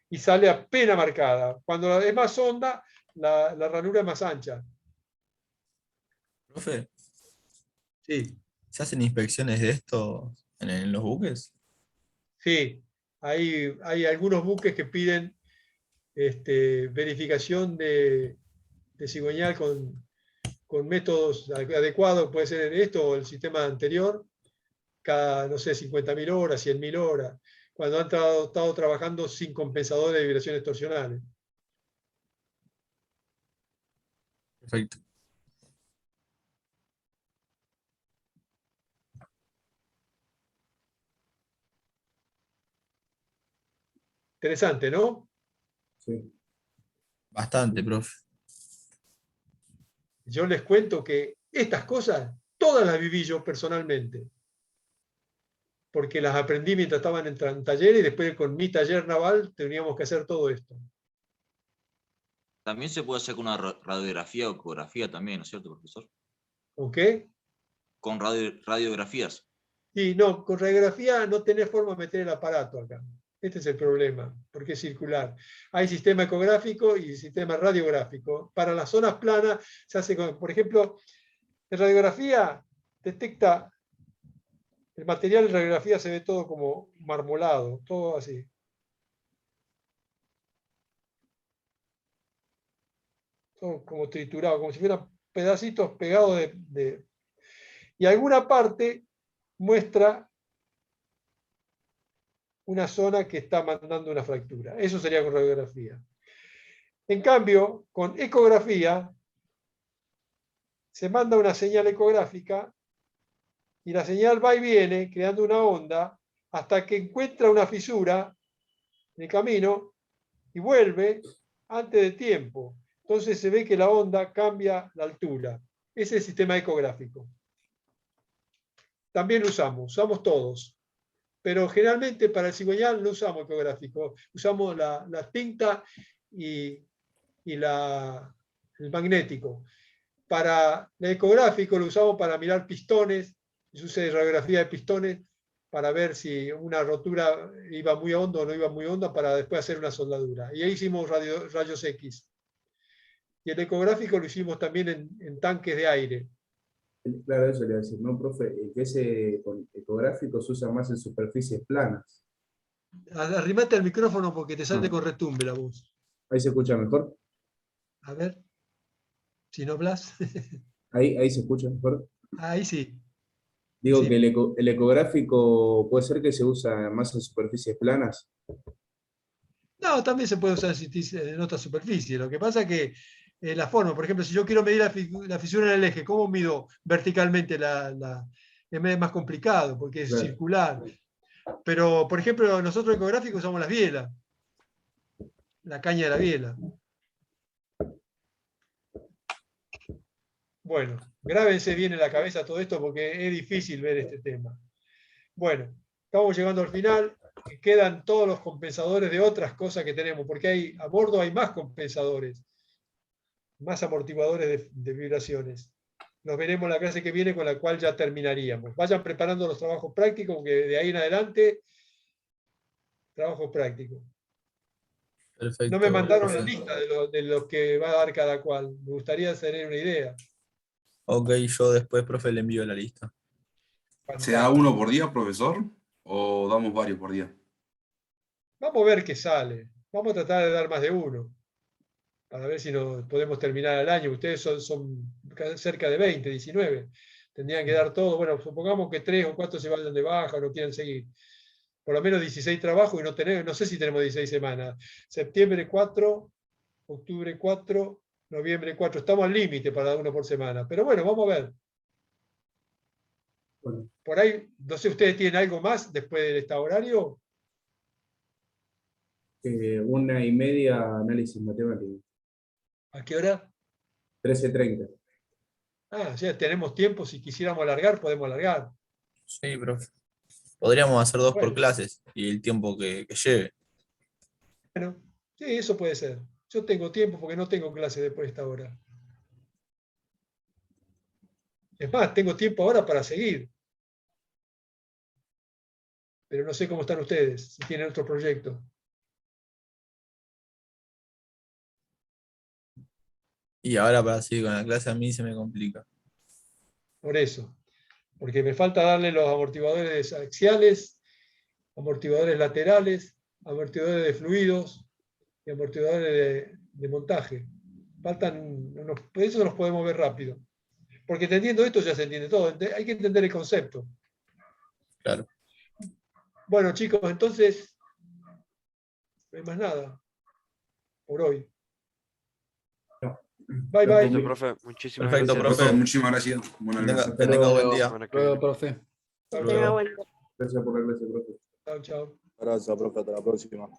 Y sale apenas marcada. Cuando es más honda, la ranura es más ancha. Profe, Sí. ¿se hacen inspecciones de esto en los buques? Sí, hay algunos buques que piden verificación de cigüeñal con métodos adecuados, puede ser esto o el sistema anterior, cada, no sé, 50.000 horas, 100.000 horas, cuando han estado trabajando sin compensadores de vibraciones torsionales. Perfecto. Interesante, ¿no? Sí. Bastante, profe. Yo les cuento que estas cosas todas las viví yo personalmente, porque las aprendí mientras estaban en taller y después con mi taller naval teníamos que hacer todo esto. También se puede hacer con una radiografía o ecografía también, ¿no es cierto, profesor? ¿Con qué? Con radiografías. Sí, no, con radiografía no tenés forma de meter el aparato acá. Este es el problema, porque es circular. Hay sistema ecográfico y sistema radiográfico. Para las zonas planas se hace con, por ejemplo, en radiografía detecta, el material de radiografía se ve todo como marmolado, todo así. Todo como triturado, como si fueran pedacitos pegados y alguna parte muestra una zona que está mandando una fractura. Eso sería con radiografía. En cambio, con ecografía se manda una señal ecográfica y la señal va y viene creando una onda hasta que encuentra una fisura en el camino y vuelve antes de tiempo. Entonces se ve que la onda cambia la altura. Ese es el sistema ecográfico. También lo usamos todos. Pero generalmente para el cigüeñal no usamos ecográfico. Usamos la tinta y el magnético. Para el ecográfico lo usamos para mirar pistones, se usa radiografía de pistones para ver si una rotura iba muy hondo o no iba muy honda para después hacer una soldadura. Y ahí hicimos rayos X. Y el ecográfico lo hicimos también en tanques de aire. Claro, eso le iba a decir, no, profe, que ese ecográfico se usa más en superficies planas. Arrimate al micrófono porque te sale con retumbe la voz. Ahí se escucha mejor. A ver, si no hablas. Ahí se escucha mejor. Ahí sí. Digo Sí. que el ecográfico puede ser que se usa más en superficies planas. No, también se puede usar en otra superficie. Lo que pasa es que la forma, por ejemplo, si yo quiero medir la fisura en el eje, ¿cómo mido verticalmente es más complicado porque es Claro. circular. Pero, por ejemplo, nosotros ecográficos usamos las bielas, la caña de la biela. Bueno, grábense bien en la cabeza todo esto porque es difícil ver este tema. Bueno, estamos llegando al final. Quedan todos los compensadores de otras cosas que tenemos, porque a bordo hay más compensadores, más amortiguadores de vibraciones. Nos veremos la clase que viene, con la cual ya terminaríamos. Vayan preparando los trabajos prácticos, porque de ahí en adelante, trabajos prácticos. Perfecto. No me mandaron la profe. lista de lo que va a dar cada cual. Me gustaría tener una idea. Ok, yo después, profe, le envío la lista. ¿Se da uno por día, profesor? ¿O damos varios por día? Vamos a ver qué sale. Vamos a tratar de dar más de uno, para ver si nos podemos terminar el año. Ustedes son cerca de 20, 19. Tendrían que dar todo. Bueno, supongamos que 3 o 4 se vayan de baja o no quieren seguir. Por lo menos 16 trabajos y no sé si tenemos 16 semanas. Septiembre 4, octubre 4, noviembre 4. Estamos al límite para dar uno por semana. Pero bueno, vamos a ver. Bueno. Por ahí, no sé, ¿ustedes tienen algo más después de este horario? 1:30 análisis matemático. ¿A qué hora? 13:30. Ah, ya tenemos tiempo. Si quisiéramos alargar, podemos alargar. Sí, profe. Podríamos hacer 2 por Bueno. clases y el tiempo que lleve. Bueno, sí, eso puede ser. Yo tengo tiempo porque no tengo clase después de esta hora. Es más, tengo tiempo ahora para seguir. Pero no sé cómo están ustedes, si tienen otro proyecto. Y ahora para seguir con la clase a mí se me complica. Por eso. Porque me falta darle los amortiguadores axiales, amortiguadores laterales, amortiguadores de fluidos y amortiguadores de montaje. Faltan unos, eso los podemos ver rápido. Porque entendiendo esto ya se entiende todo. Hay que entender el concepto. Claro. Bueno, chicos, entonces no hay más nada por hoy. Bye, bye. Listo, profe. Muchísimas Perfecto, gracias. profe. Muchísimas gracias. Buenas Tenga- noches. que tenga buen día. Semana que Luego, viene. profe. Chao, Tenga chao. buen día. Gracias por la clase, profe. Chao, chao. Gracias, profe. Hasta la próxima.